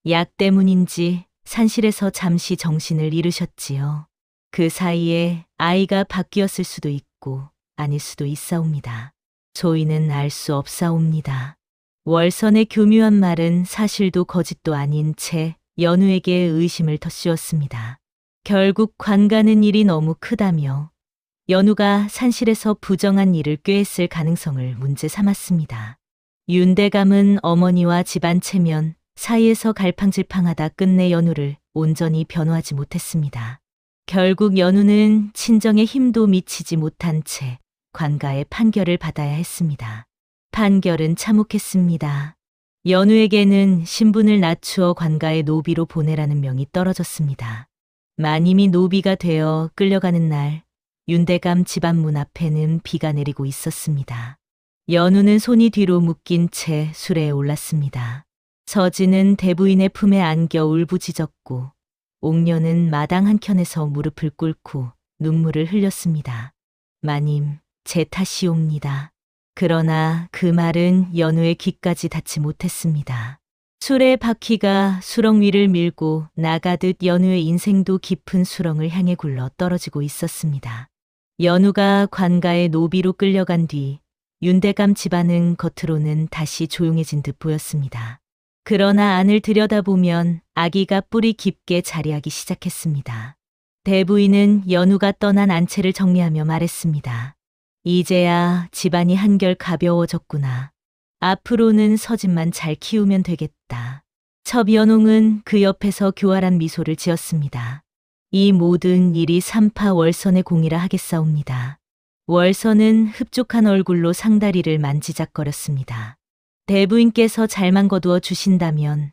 약 때문인지 산실에서 잠시 정신을 잃으셨지요. 그 사이에 아이가 바뀌었을 수도 있고 아닐 수도 있사옵니다. 소인은 알 수 없사옵니다. 월선의 교묘한 말은 사실도 거짓도 아닌 채 연우에게 의심을 더 씌웠습니다. 결국 관가는 일이 너무 크다며 연우가 산실에서 부정한 일을 꾀했을 가능성을 문제 삼았습니다. 윤대감은 어머니와 집안 체면 사이에서 갈팡질팡하다 끝내 연우를 온전히 변호하지 못했습니다. 결국 연우는 친정의 힘도 미치지 못한 채 관가의 판결을 받아야 했습니다. 판결은 참혹했습니다. 연우에게는 신분을 낮추어 관가의 노비로 보내라는 명이 떨어졌습니다. 마님이 노비가 되어 끌려가는 날 윤대감 집안문 앞에는 비가 내리고 있었습니다. 연우는 손이 뒤로 묶인 채 수레에 올랐습니다. 서진은 대부인의 품에 안겨 울부짖었고 옥년은 마당 한켠에서 무릎을 꿇고 눈물을 흘렸습니다. 마님, 제 탓이옵니다. 그러나 그 말은 연우의 귀까지 닿지 못했습니다. 수레의 바퀴가 수렁 위를 밀고 나가듯 연우의 인생도 깊은 수렁을 향해 굴러 떨어지고 있었습니다. 연우가 관가의 노비로 끌려간 뒤 윤대감 집안은 겉으로는 다시 조용해진 듯 보였습니다. 그러나 안을 들여다보면 아기가 뿌리 깊게 자리하기 시작했습니다. 대부인은 연우가 떠난 안채를 정리하며 말했습니다. 이제야 집안이 한결 가벼워졌구나. 앞으로는 서진만 잘 키우면 되겠다. 첩연홍은 그 옆에서 교활한 미소를 지었습니다. 이 모든 일이 삼파 월선의 공이라 하겠사옵니다. 월선은 흡족한 얼굴로 상다리를 만지작거렸습니다. 대부인께서 잘만 거두어 주신다면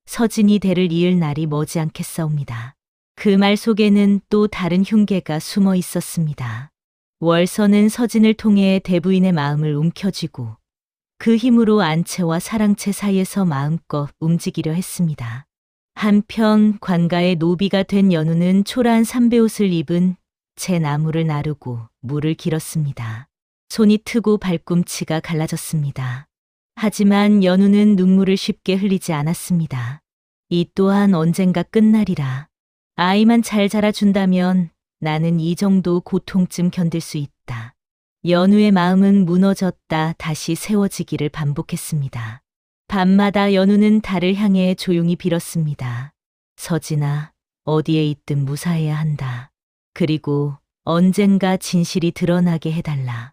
서진이 대를 이을 날이 머지않겠사옵니다. 그 말 속에는 또 다른 흉계가 숨어 있었습니다. 월선은 서진을 통해 대부인의 마음을 움켜쥐고 그 힘으로 안채와 사랑채 사이에서 마음껏 움직이려 했습니다. 한편 관가의 노비가 된 연우는 초라한 삼배옷을 입은 채 나무를 나르고 물을 길었습니다. 손이 트고 발꿈치가 갈라졌습니다. 하지만 연우는 눈물을 쉽게 흘리지 않았습니다. 이 또한 언젠가 끝나리라. 아이만 잘 자라준다면 나는 이 정도 고통쯤 견딜 수 있다. 연우의 마음은 무너졌다 다시 세워지기를 반복했습니다. 밤마다 연우는 달을 향해 조용히 빌었습니다. 서진아, 어디에 있든 무사해야 한다. 그리고 언젠가 진실이 드러나게 해달라.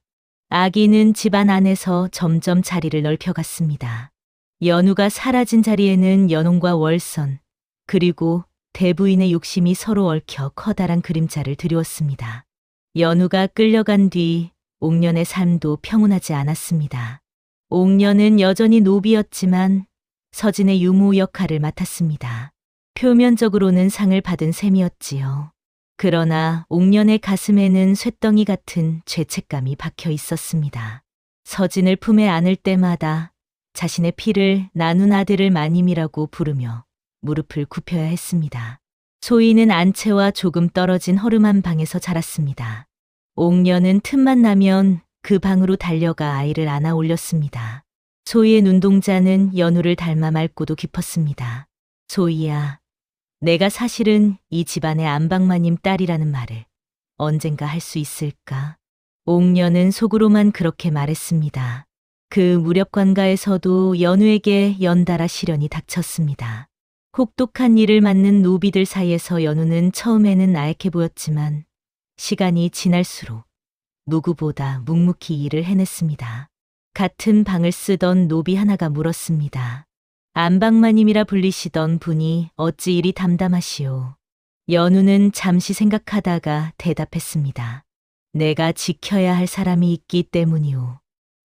아기는 집안 안에서 점점 자리를 넓혀갔습니다. 연우가 사라진 자리에는 연홍과 월선, 그리고 대부인의 욕심이 서로 얽혀 커다란 그림자를 드리웠습니다. 연우가 끌려간 뒤 옥년의 삶도 평온하지 않았습니다. 옥년은 여전히 노비였지만 서진의 유무 역할을 맡았습니다. 표면적으로는 상을 받은 셈이었지요. 그러나 옥년의 가슴에는 쇳덩이 같은 죄책감이 박혀 있었습니다. 서진을 품에 안을 때마다 자신의 피를 나눈 아들을 마님이라고 부르며 무릎을 굽혀야 했습니다. 소희는 안채와 조금 떨어진 허름한 방에서 자랐습니다. 옥년은 틈만 나면 그 방으로 달려가 아이를 안아 올렸습니다. 소희의 눈동자는 연우를 닮아 맑고도 깊었습니다. 소희야, 내가 사실은 이 집안의 안방마님 딸이라는 말을 언젠가 할 수 있을까? 옥년은 속으로만 그렇게 말했습니다. 그 무렵 관가에서도 연우에게 연달아 시련이 닥쳤습니다. 혹독한 일을 맡는 노비들 사이에서 연우는 처음에는 나약해 보였지만 시간이 지날수록 누구보다 묵묵히 일을 해냈습니다. 같은 방을 쓰던 노비 하나가 물었습니다. 안방마님이라 불리시던 분이 어찌 이리 담담하시오? 연우는 잠시 생각하다가 대답했습니다. 내가 지켜야 할 사람이 있기 때문이오.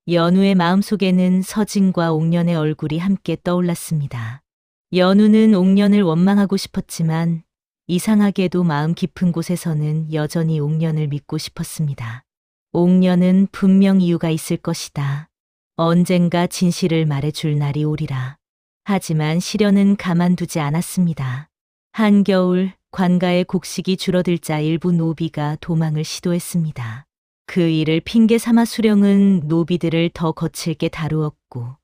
연우의 마음속에는 서진과 옥년의 얼굴이 함께 떠올랐습니다. 연우는 옥년을 원망하고 싶었지만 이상하게도 마음 깊은 곳에서는 여전히 옥년을 믿고 싶었습니다. 옥년은 분명 이유가 있을 것이다. 언젠가 진실을 말해줄 날이 오리라. 하지만 시련은 가만두지 않았습니다. 한겨울 관가의 곡식이 줄어들자 일부 노비가 도망을 시도했습니다. 그 일을 핑계 삼아 수령은 노비들을 더 거칠게 다루었고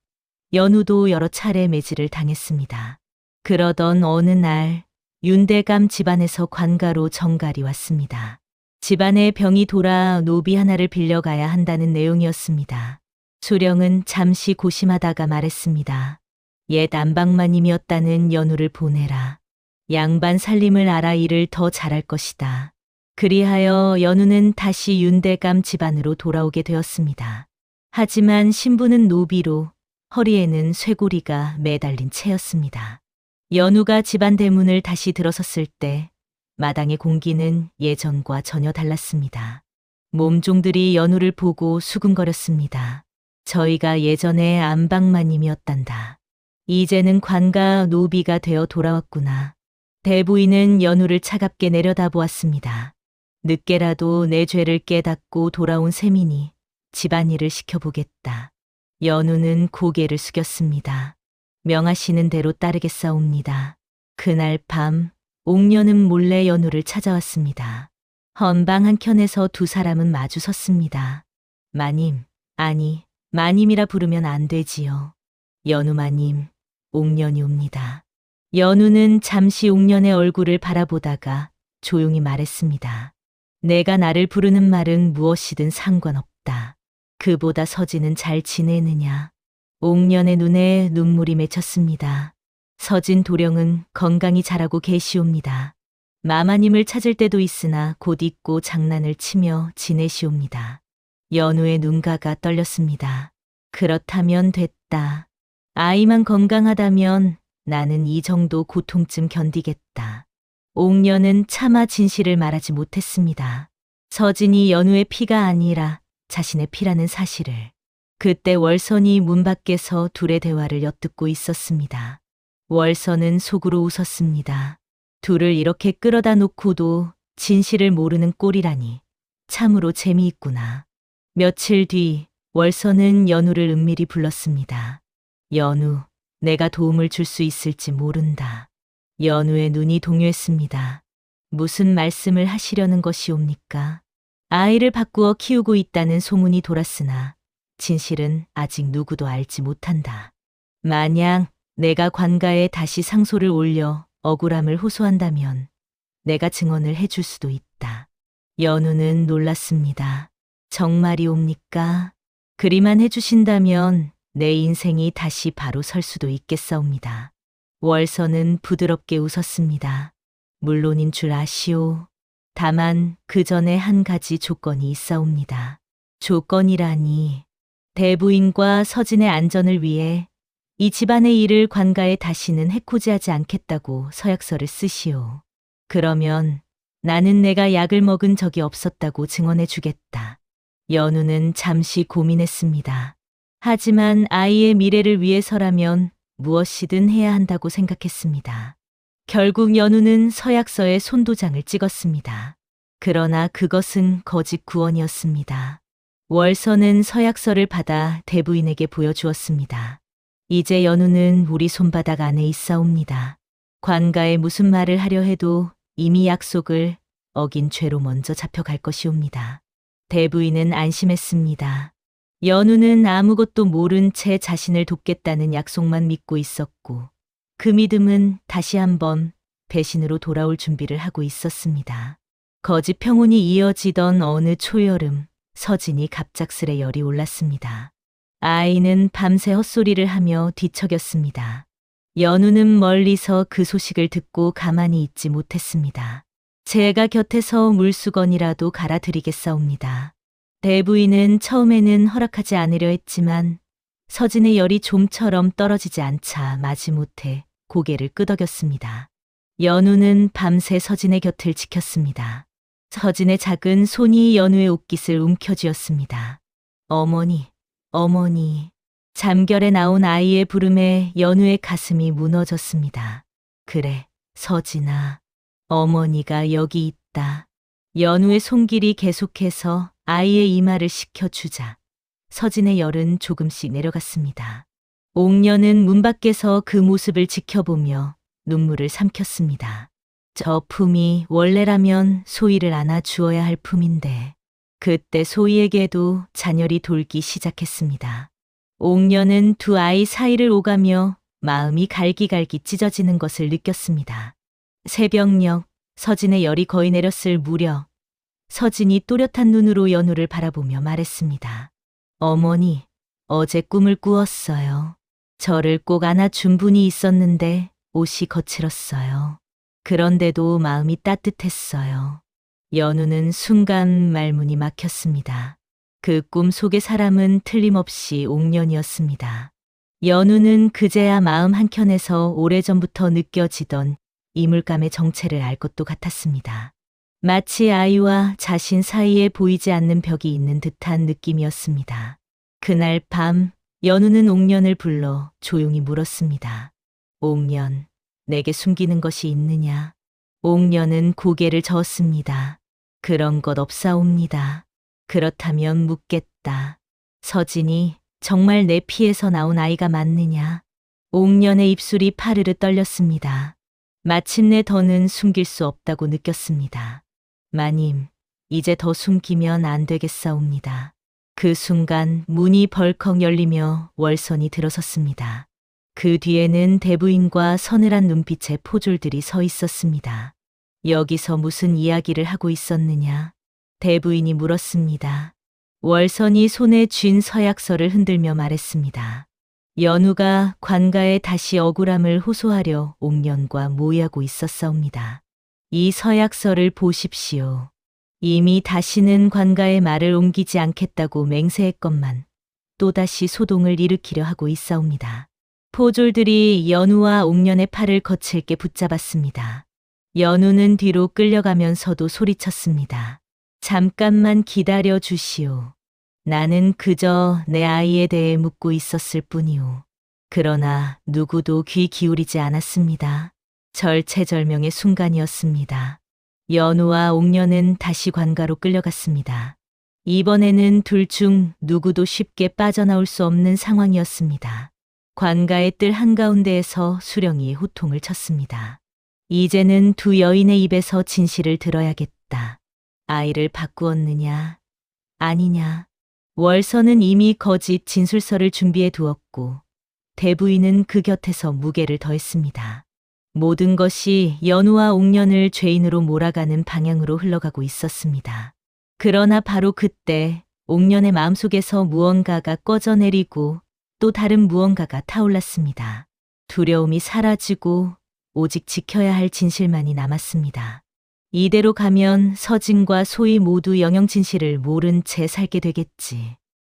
연우도 여러 차례 매질을 당했습니다. 그러던 어느 날 윤대감 집안에서 관가로 정갈이 왔습니다. 집안의 병이 돌아 노비 하나를 빌려가야 한다는 내용이었습니다. 수령은 잠시 고심하다가 말했습니다. 옛 안방마님이었다는 연우를 보내라. 양반 살림을 알아 일을 더 잘할 것이다. 그리하여 연우는 다시 윤대감 집안으로 돌아오게 되었습니다. 하지만 신부는 노비로 허리에는 쇠고리가 매달린 채였습니다. 연우가 집안 대문을 다시 들어섰을 때 마당의 공기는 예전과 전혀 달랐습니다. 몸종들이 연우를 보고 수군거렸습니다. 저희가 예전에 안방마님이었단다. 이제는 관가 노비가 되어 돌아왔구나. 대부인은 연우를 차갑게 내려다보았습니다. 늦게라도 내 죄를 깨닫고 돌아온 셈이니 집안일을 시켜보겠다. 연우는 고개를 숙였습니다. 명하시는 대로 따르겠사옵니다. 그날 밤 옥년은 몰래 연우를 찾아왔습니다. 헌방 한켠에서 두 사람은 마주 섰습니다. 마님, 아니 마님이라 부르면 안 되지요. 연우 마님, 옥년이 옵니다. 연우는 잠시 옥년의 얼굴을 바라보다가 조용히 말했습니다. 내가 나를 부르는 말은 무엇이든 상관없다. 그보다 서진은 잘 지내느냐? 옥년의 눈에 눈물이 맺혔습니다. 서진 도령은 건강히 자라고 계시옵니다. 마마님을 찾을 때도 있으나 곧 잊고 장난을 치며 지내시옵니다. 연우의 눈가가 떨렸습니다. 그렇다면 됐다. 아이만 건강하다면 나는 이 정도 고통쯤 견디겠다. 옥년은 차마 진실을 말하지 못했습니다. 서진이 연우의 피가 아니라 자신의 피라는 사실을. 그때 월선이 문 밖에서 둘의 대화를 엿듣고 있었습니다. 월선은 속으로 웃었습니다. 둘을 이렇게 끌어다 놓고도 진실을 모르는 꼴이라니 참으로 재미있구나. 며칠 뒤 월선은 연우를 은밀히 불렀습니다. 연우, 내가 도움을 줄 수 있을지 모른다. 연우의 눈이 동요했습니다. 무슨 말씀을 하시려는 것이옵니까? 아이를 바꾸어 키우고 있다는 소문이 돌았으나 진실은 아직 누구도 알지 못한다. 만약 내가 관가에 다시 상소를 올려 억울함을 호소한다면 내가 증언을 해줄 수도 있다. 연우는 놀랐습니다. 정말이옵니까? 그리만 해주신다면 내 인생이 다시 바로 설 수도 있겠사옵니다. 월선은 부드럽게 웃었습니다. 물론인 줄 아시오. 다만 그 전에 한 가지 조건이 있사옵니다. 조건이라니. 대부인과 서진의 안전을 위해 이 집안의 일을 관가에 다시는 해코지하지 않겠다고 서약서를 쓰시오. 그러면 나는 내가 약을 먹은 적이 없었다고 증언해 주겠다. 연우는 잠시 고민했습니다. 하지만 아이의 미래를 위해서라면 무엇이든 해야 한다고 생각했습니다. 결국 연우는 서약서에 손도장을 찍었습니다. 그러나 그것은 거짓 구원이었습니다. 월선은 서약서를 받아 대부인에게 보여주었습니다. 이제 연우는 우리 손바닥 안에 있사옵니다. 관가에 무슨 말을 하려 해도 이미 약속을 어긴 죄로 먼저 잡혀갈 것이옵니다. 대부인은 안심했습니다. 연우는 아무것도 모른 채 자신을 돕겠다는 약속만 믿고 있었고 그 믿음은 다시 한번 배신으로 돌아올 준비를 하고 있었습니다. 거짓 평온이 이어지던 어느 초여름, 서진이 갑작스레 열이 올랐습니다. 아이는 밤새 헛소리를 하며 뒤척였습니다. 연우는 멀리서 그 소식을 듣고 가만히 있지 못했습니다. 제가 곁에서 물수건이라도 갈아드리겠사옵니다. 대부인은 처음에는 허락하지 않으려 했지만 서진의 열이 좀처럼 떨어지지 않자 마지못해 고개를 끄덕였습니다. 연우는 밤새 서진의 곁을 지켰습니다. 서진의 작은 손이 연우의 옷깃을 움켜쥐었습니다. 어머니, 어머니. 잠결에 나온 아이의 부름에 연우의 가슴이 무너졌습니다. 그래, 서진아. 어머니가 여기 있다. 연우의 손길이 계속해서 아이의 이마를 식혀주자 서진의 열은 조금씩 내려갔습니다. 옥녀는 문 밖에서 그 모습을 지켜보며 눈물을 삼켰습니다. 저 품이 원래라면 소희를 안아주어야 할 품인데 그때 소희에게도 잔열이 돌기 시작했습니다. 옥녀는 두 아이 사이를 오가며 마음이 갈기갈기 찢어지는 것을 느꼈습니다. 새벽녘 서진의 열이 거의 내렸을 무렵 서진이 또렷한 눈으로 연우를 바라보며 말했습니다. 어머니, 어제 꿈을 꾸었어요. 저를 꼭 안아준 분이 있었는데 옷이 거칠었어요. 그런데도 마음이 따뜻했어요. 연우는 순간 말문이 막혔습니다. 그 꿈 속의 사람은 틀림없이 옥년이었습니다. 연우는 그제야 마음 한켠에서 오래전부터 느껴지던 이물감의 정체를 알 것도 같았습니다. 마치 아이와 자신 사이에 보이지 않는 벽이 있는 듯한 느낌이었습니다. 그날 밤 연우는 옥년을 불러 조용히 물었습니다. 옥년, 내게 숨기는 것이 있느냐? 옥년은 고개를 저었습니다. 그런 것 없사옵니다. 그렇다면 묻겠다. 서진이 정말 내 피에서 나온 아이가 맞느냐? 옥년의 입술이 파르르 떨렸습니다. 마침내 더는 숨길 수 없다고 느꼈습니다. 마님, 이제 더 숨기면 안 되겠사옵니다. 그 순간 문이 벌컥 열리며 월선이 들어섰습니다. 그 뒤에는 대부인과 서늘한 눈빛의 포졸들이 서 있었습니다. 여기서 무슨 이야기를 하고 있었느냐? 대부인이 물었습니다. 월선이 손에 쥔 서약서를 흔들며 말했습니다. 연우가 관가에 다시 억울함을 호소하려 옥년과 모의하고 있었사옵니다. 이 서약서를 보십시오. 이미 다시는 관가의 말을 옮기지 않겠다고 맹세했건만 또다시 소동을 일으키려 하고 있사옵니다. 포졸들이 연우와 옥년의 팔을 거칠게 붙잡았습니다. 연우는 뒤로 끌려가면서도 소리쳤습니다. 잠깐만 기다려 주시오. 나는 그저 내 아이에 대해 묻고 있었을 뿐이오. 그러나 누구도 귀 기울이지 않았습니다. 절체절명의 순간이었습니다. 연우와 옥년은 다시 관가로 끌려갔습니다. 이번에는 둘 중 누구도 쉽게 빠져나올 수 없는 상황이었습니다. 관가의 뜰 한가운데에서 수령이 호통을 쳤습니다. 이제는 두 여인의 입에서 진실을 들어야겠다. 아이를 바꾸었느냐, 아니냐. 월선은 이미 거짓 진술서를 준비해 두었고 대부인은 그 곁에서 무게를 더했습니다. 모든 것이 연우와 옥년을 죄인으로 몰아가는 방향으로 흘러가고 있었습니다. 그러나 바로 그때 옥년의 마음속에서 무언가가 꺼져내리고 또 다른 무언가가 타올랐습니다. 두려움이 사라지고 오직 지켜야 할 진실만이 남았습니다. 이대로 가면 서진과 소희 모두 영영 진실을 모른 채 살게 되겠지.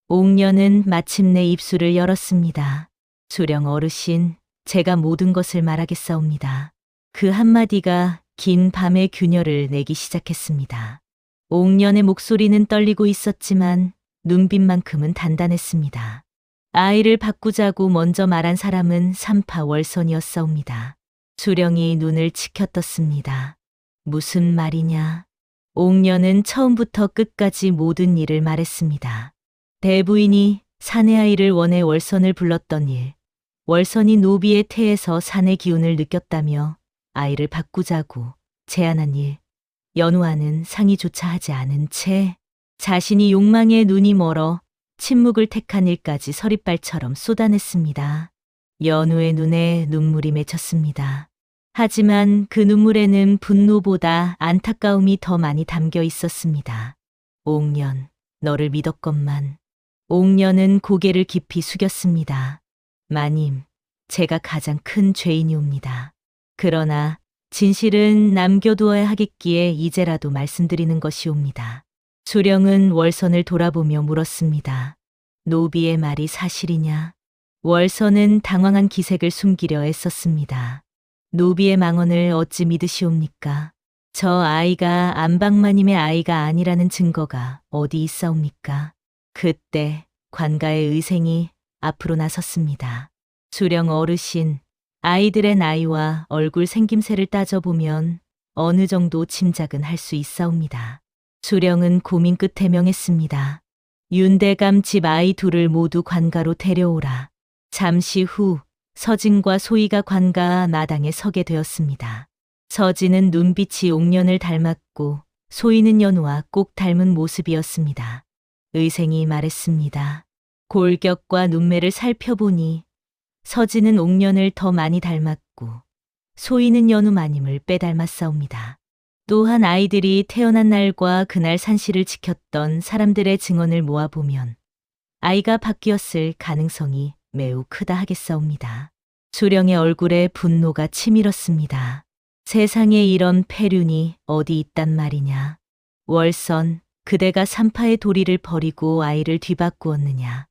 옥녀는 마침내 입술을 열었습니다. 수령 어르신, 제가 모든 것을 말하겠사옵니다. 그 한마디가 긴 밤의 균열을 내기 시작했습니다. 옥년의 목소리는 떨리고 있었지만 눈빛만큼은 단단했습니다. 아이를 바꾸자고 먼저 말한 사람은 삼파월선이었사옵니다. 수령이 눈을 치켜떴습니다. 무슨 말이냐? 옥년은 처음부터 끝까지 모든 일을 말했습니다. 대부인이 사내 아이를 원해 월선을 불렀던 일, 월선이 노비의 태에서 산의 기운을 느꼈다며 아이를 바꾸자고 제안한 일, 연우와는 상의조차 하지 않은 채 자신이 욕망에 눈이 멀어 침묵을 택한 일까지 서리발처럼 쏟아냈습니다. 연우의 눈에 눈물이 맺혔습니다. 하지만 그 눈물에는 분노보다 안타까움이 더 많이 담겨 있었습니다. 옥년, 너를 믿었건만. 옥년은 고개를 깊이 숙였습니다. 마님, 제가 가장 큰 죄인이옵니다. 그러나 진실은 남겨두어야 하겠기에 이제라도 말씀드리는 것이옵니다. 수령은 월선을 돌아보며 물었습니다. 노비의 말이 사실이냐? 월선은 당황한 기색을 숨기려 애썼습니다. 노비의 망언을 어찌 믿으시옵니까? 저 아이가 안방마님의 아이가 아니라는 증거가 어디 있사옵니까? 그때 관가의 의생이 앞으로 나섰습니다. 수령 어르신, 아이들의 나이와 얼굴 생김새를 따져보면 어느 정도 짐작은 할 수 있사옵니다. 수령은 고민 끝에 명했습니다. 윤대감 집 아이 둘을 모두 관가로 데려오라. 잠시 후 서진과 소희가 관가 마당에 서게 되었습니다. 서진은 눈빛이 옥년을 닮았고 소희는 연우와 꼭 닮은 모습이었습니다. 의생이 말했습니다. 골격과 눈매를 살펴보니 서진은 옥년을 더 많이 닮았고 소희는 연우 마님을 빼닮았사옵니다. 또한 아이들이 태어난 날과 그날 산시를 지켰던 사람들의 증언을 모아보면 아이가 바뀌었을 가능성이 매우 크다 하겠사옵니다. 수령의 얼굴에 분노가 치밀었습니다. 세상에 이런 폐륜이 어디 있단 말이냐. 월선, 그대가 삼파의 도리를 버리고 아이를 뒤바꾸었느냐.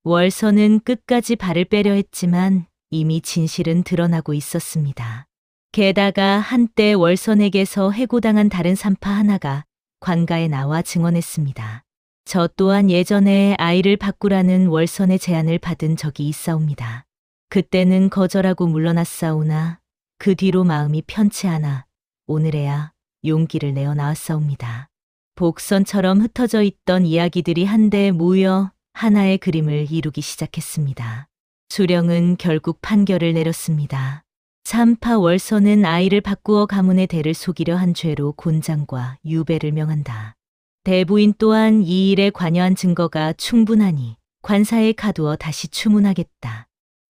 월선은 끝까지 발을 빼려 했지만 이미 진실은 드러나고 있었습니다. 게다가 한때 월선에게서 해고당한 다른 삼파 하나가 관가에 나와 증언했습니다. 저 또한 예전에 아이를 바꾸라는 월선의 제안을 받은 적이 있사옵니다. 그때는 거절하고 물러났사오나 그 뒤로 마음이 편치 않아 오늘에야 용기를 내어 나왔사옵니다. 복선처럼 흩어져 있던 이야기들이 한데 모여 하나의 그림을 이루기 시작했습니다. 수령은 결국 판결을 내렸습니다. 삼파 월선은 아이를 바꾸어 가문의 대를 속이려 한 죄로 곤장과 유배를 명한다. 대부인 또한 이 일에 관여한 증거가 충분하니 관사에 가두어 다시 추문하겠다.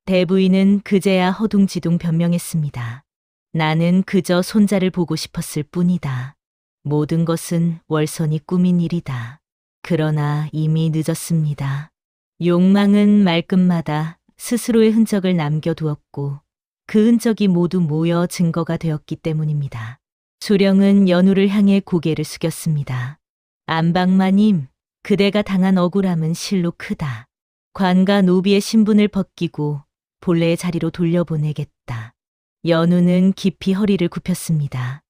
대부인은 그제야 허둥지둥 변명했습니다. 나는 그저 손자를 보고 싶었을 뿐이다. 모든 것은 월선이 꾸민 일이다. 그러나 이미 늦었습니다. 욕망은 말끝마다 스스로의 흔적을 남겨두었고 그 흔적이 모두 모여 증거가 되었기 때문입니다. 수령은 연우를 향해 고개를 숙였습니다. 안방마님, 그대가 당한 억울함은 실로 크다. 관가 노비의 신분을 벗기고 본래의 자리로 돌려보내겠다. 연우는 깊이 허리를 굽혔습니다.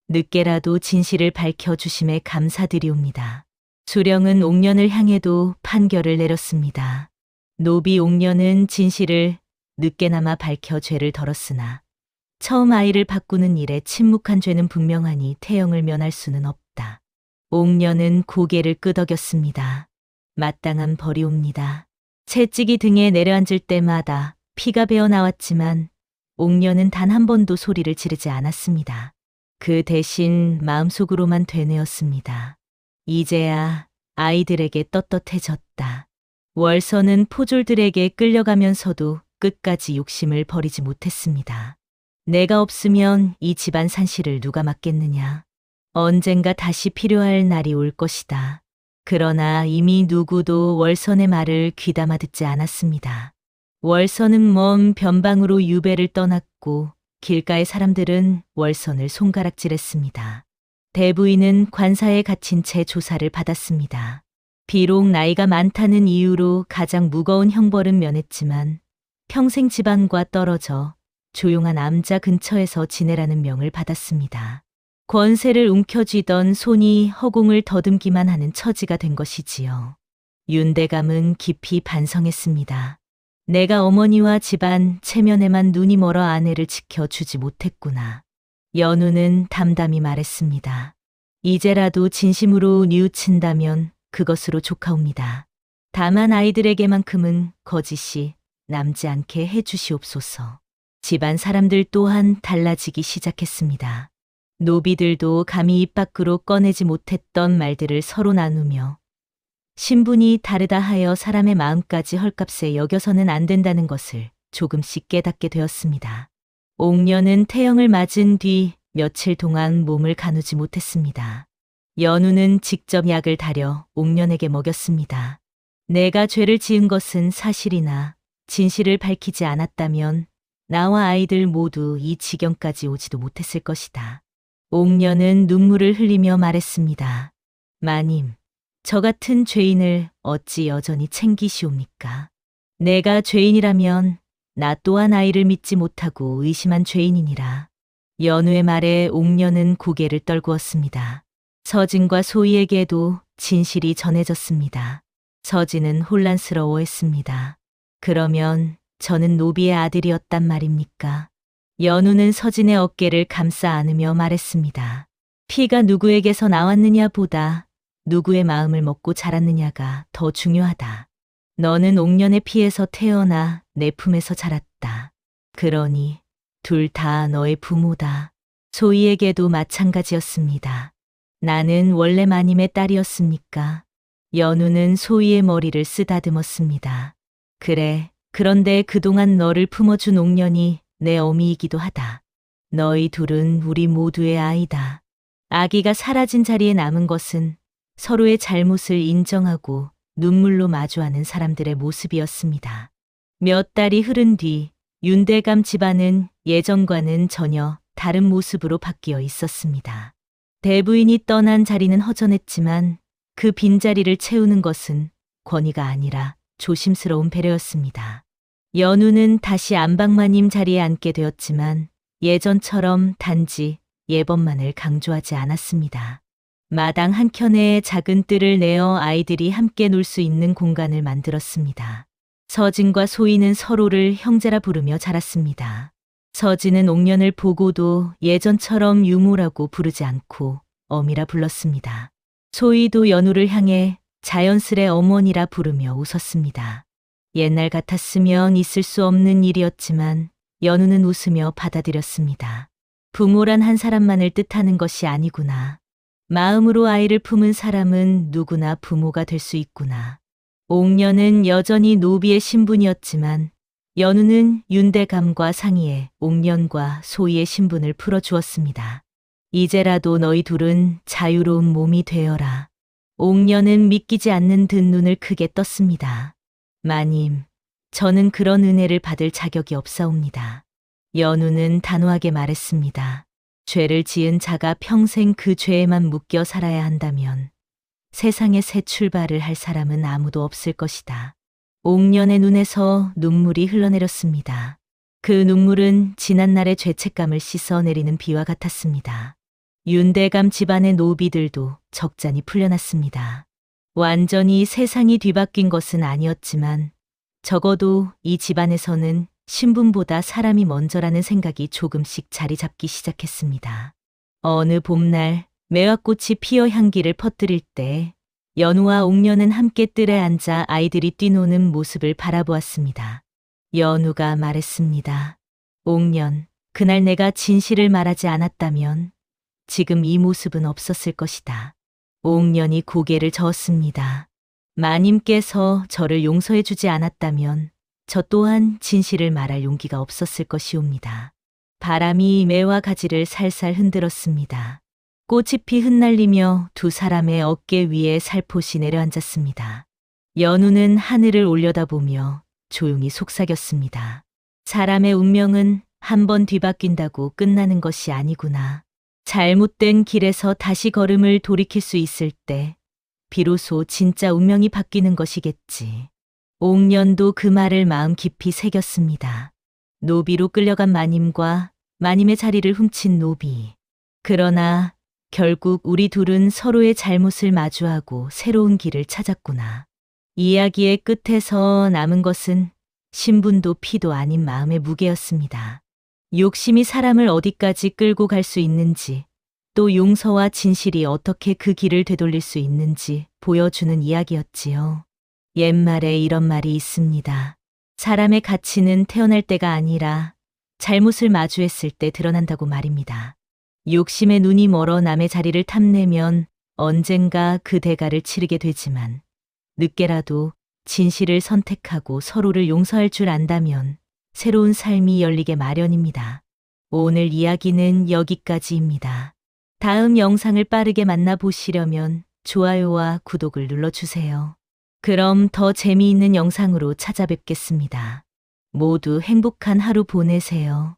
늦게라도 진실을 밝혀주심에 감사드리옵니다. 수령은 옥년을 향해도 판결을 내렸습니다. 노비 옥년은 진실을 늦게나마 밝혀 죄를 덜었으나 처음 아이를 바꾸는 일에 침묵한 죄는 분명하니 태형을 면할 수는 없다. 옥년은 고개를 끄덕였습니다. 마땅한 벌이옵니다. 채찍이 등에 내려앉을 때마다 피가 배어 나왔지만 옥년은 단 한 번도 소리를 지르지 않았습니다. 그 대신 마음속으로만 되뇌었습니다. 이제야 아이들에게 떳떳해졌다. 월선은 포졸들에게 끌려가면서도 끝까지 욕심을 버리지 못했습니다. 내가 없으면 이 집안 산실을 누가 맡겠느냐. 언젠가 다시 필요할 날이 올 것이다. 그러나 이미 누구도 월선의 말을 귀담아 듣지 않았습니다. 월선은 먼 변방으로 유배를 떠났고 길가의 사람들은 월선을 손가락질했습니다. 대부인은 관사에 갇힌 채 조사를 받았습니다. 비록 나이가 많다는 이유로 가장 무거운 형벌은 면했지만 평생 집안과 떨어져 조용한 암자 근처에서 지내라는 명을 받았습니다. 권세를 움켜쥐던 손이 허공을 더듬기만 하는 처지가 된 것이지요. 윤대감은 깊이 반성했습니다. 내가 어머니와 집안 체면에만 눈이 멀어 아내를 지켜주지 못했구나. 연우는 담담히 말했습니다. 이제라도 진심으로 뉘우친다면 그것으로 좋가옵니다. 다만 아이들에게만큼은 거짓이 남지 않게 해주시옵소서. 집안 사람들 또한 달라지기 시작했습니다. 노비들도 감히 입 밖으로 꺼내지 못했던 말들을 서로 나누며 신분이 다르다 하여 사람의 마음까지 헐값에 여겨서는 안 된다는 것을 조금씩 깨닫게 되었습니다. 옥녀는 태영을 맞은 뒤 며칠 동안 몸을 가누지 못했습니다. 연우는 직접 약을 다려 옥년에게 먹였습니다. 내가 죄를 지은 것은 사실이나 진실을 밝히지 않았다면 나와 아이들 모두 이 지경까지 오지도 못했을 것이다. 옥년은 눈물을 흘리며 말했습니다. 마님, 저 같은 죄인을 어찌 여전히 챙기시옵니까? 내가 죄인이라면 나 또한 아이를 믿지 못하고 의심한 죄인이니라. 연우의 말에 옥년은 고개를 떨구었습니다. 서진과 소희에게도 진실이 전해졌습니다. 서진은 혼란스러워했습니다. 그러면 저는 노비의 아들이었단 말입니까? 연우는 서진의 어깨를 감싸 안으며 말했습니다. 피가 누구에게서 나왔느냐 보다 누구의 마음을 먹고 자랐느냐가 더 중요하다. 너는 옥년의 피에서 태어나 내 품에서 자랐다. 그러니 둘 다 너의 부모다. 소희에게도 마찬가지였습니다. 나는 원래 마님의 딸이었습니까? 연우는 소희의 머리를 쓰다듬었습니다. 그래, 그런데 그동안 너를 품어준 옥년이 내 어미이기도 하다. 너희 둘은 우리 모두의 아이다. 아기가 사라진 자리에 남은 것은 서로의 잘못을 인정하고 눈물로 마주하는 사람들의 모습이었습니다. 몇 달이 흐른 뒤 윤대감 집안은 예전과는 전혀 다른 모습으로 바뀌어 있었습니다. 대부인이 떠난 자리는 허전했지만 그 빈자리를 채우는 것은 권위가 아니라 조심스러운 배려였습니다. 연우는 다시 안방마님 자리에 앉게 되었지만 예전처럼 단지 예법만을 강조하지 않았습니다. 마당 한켠에 작은 뜰을 내어 아이들이 함께 놀 수 있는 공간을 만들었습니다. 서진과 소희는 서로를 형제라 부르며 자랐습니다. 서진은 옥년을 보고도 예전처럼 유모라고 부르지 않고 어미라 불렀습니다. 소희도 연우를 향해 자연스레 어머니라 부르며 웃었습니다. 옛날 같았으면 있을 수 없는 일이었지만 연우는 웃으며 받아들였습니다. 부모란 한 사람만을 뜻하는 것이 아니구나. 마음으로 아이를 품은 사람은 누구나 부모가 될 수 있구나. 옥년은 여전히 노비의 신분이었지만 연우는 윤대감과 상의해 옥년과 소희의 신분을 풀어주었습니다. 이제라도 너희 둘은 자유로운 몸이 되어라. 옥년은 믿기지 않는 듯 눈을 크게 떴습니다. 마님, 저는 그런 은혜를 받을 자격이 없사옵니다. 연우는 단호하게 말했습니다. 죄를 지은 자가 평생 그 죄에만 묶여 살아야 한다면 세상에 새 출발을 할 사람은 아무도 없을 것이다. 옥년의 눈에서 눈물이 흘러내렸습니다. 그 눈물은 지난날의 죄책감을 씻어내리는 비와 같았습니다. 윤대감 집안의 노비들도 적잖이 풀려났습니다. 완전히 세상이 뒤바뀐 것은 아니었지만 적어도 이 집안에서는 신분보다 사람이 먼저라는 생각이 조금씩 자리 잡기 시작했습니다. 어느 봄날 매화꽃이 피어 향기를 퍼뜨릴 때 연우와 옥년은 함께 뜰에 앉아 아이들이 뛰노는 모습을 바라보았습니다. 연우가 말했습니다. 옥년, 그날 내가 진실을 말하지 않았다면 지금 이 모습은 없었을 것이다. 옥년이 고개를 저었습니다. 마님께서 저를 용서해 주지 않았다면 저 또한 진실을 말할 용기가 없었을 것이옵니다. 바람이 매화 가지를 살살 흔들었습니다. 꽃잎이 흩날리며 두 사람의 어깨 위에 살포시 내려앉았습니다. 연우는 하늘을 올려다보며 조용히 속삭였습니다. 사람의 운명은 한 번 뒤바뀐다고 끝나는 것이 아니구나. 잘못된 길에서 다시 걸음을 돌이킬 수 있을 때 비로소 진짜 운명이 바뀌는 것이겠지. 옥년도 그 말을 마음 깊이 새겼습니다. 노비로 끌려간 마님과 마님의 자리를 훔친 노비. 그러나 결국 우리 둘은 서로의 잘못을 마주하고 새로운 길을 찾았구나. 이야기의 끝에서 남은 것은 신분도 피도 아닌 마음의 무게였습니다. 욕심이 사람을 어디까지 끌고 갈 수 있는지, 또 용서와 진실이 어떻게 그 길을 되돌릴 수 있는지 보여주는 이야기였지요. 옛말에 이런 말이 있습니다. 사람의 가치는 태어날 때가 아니라 잘못을 마주했을 때 드러난다고 말입니다. 욕심의 눈이 멀어 남의 자리를 탐내면 언젠가 그 대가를 치르게 되지만 늦게라도 진실을 선택하고 서로를 용서할 줄 안다면 새로운 삶이 열리게 마련입니다. 오늘 이야기는 여기까지입니다. 다음 영상을 빠르게 만나보시려면 좋아요와 구독을 눌러주세요. 그럼 더 재미있는 영상으로 찾아뵙겠습니다. 모두 행복한 하루 보내세요.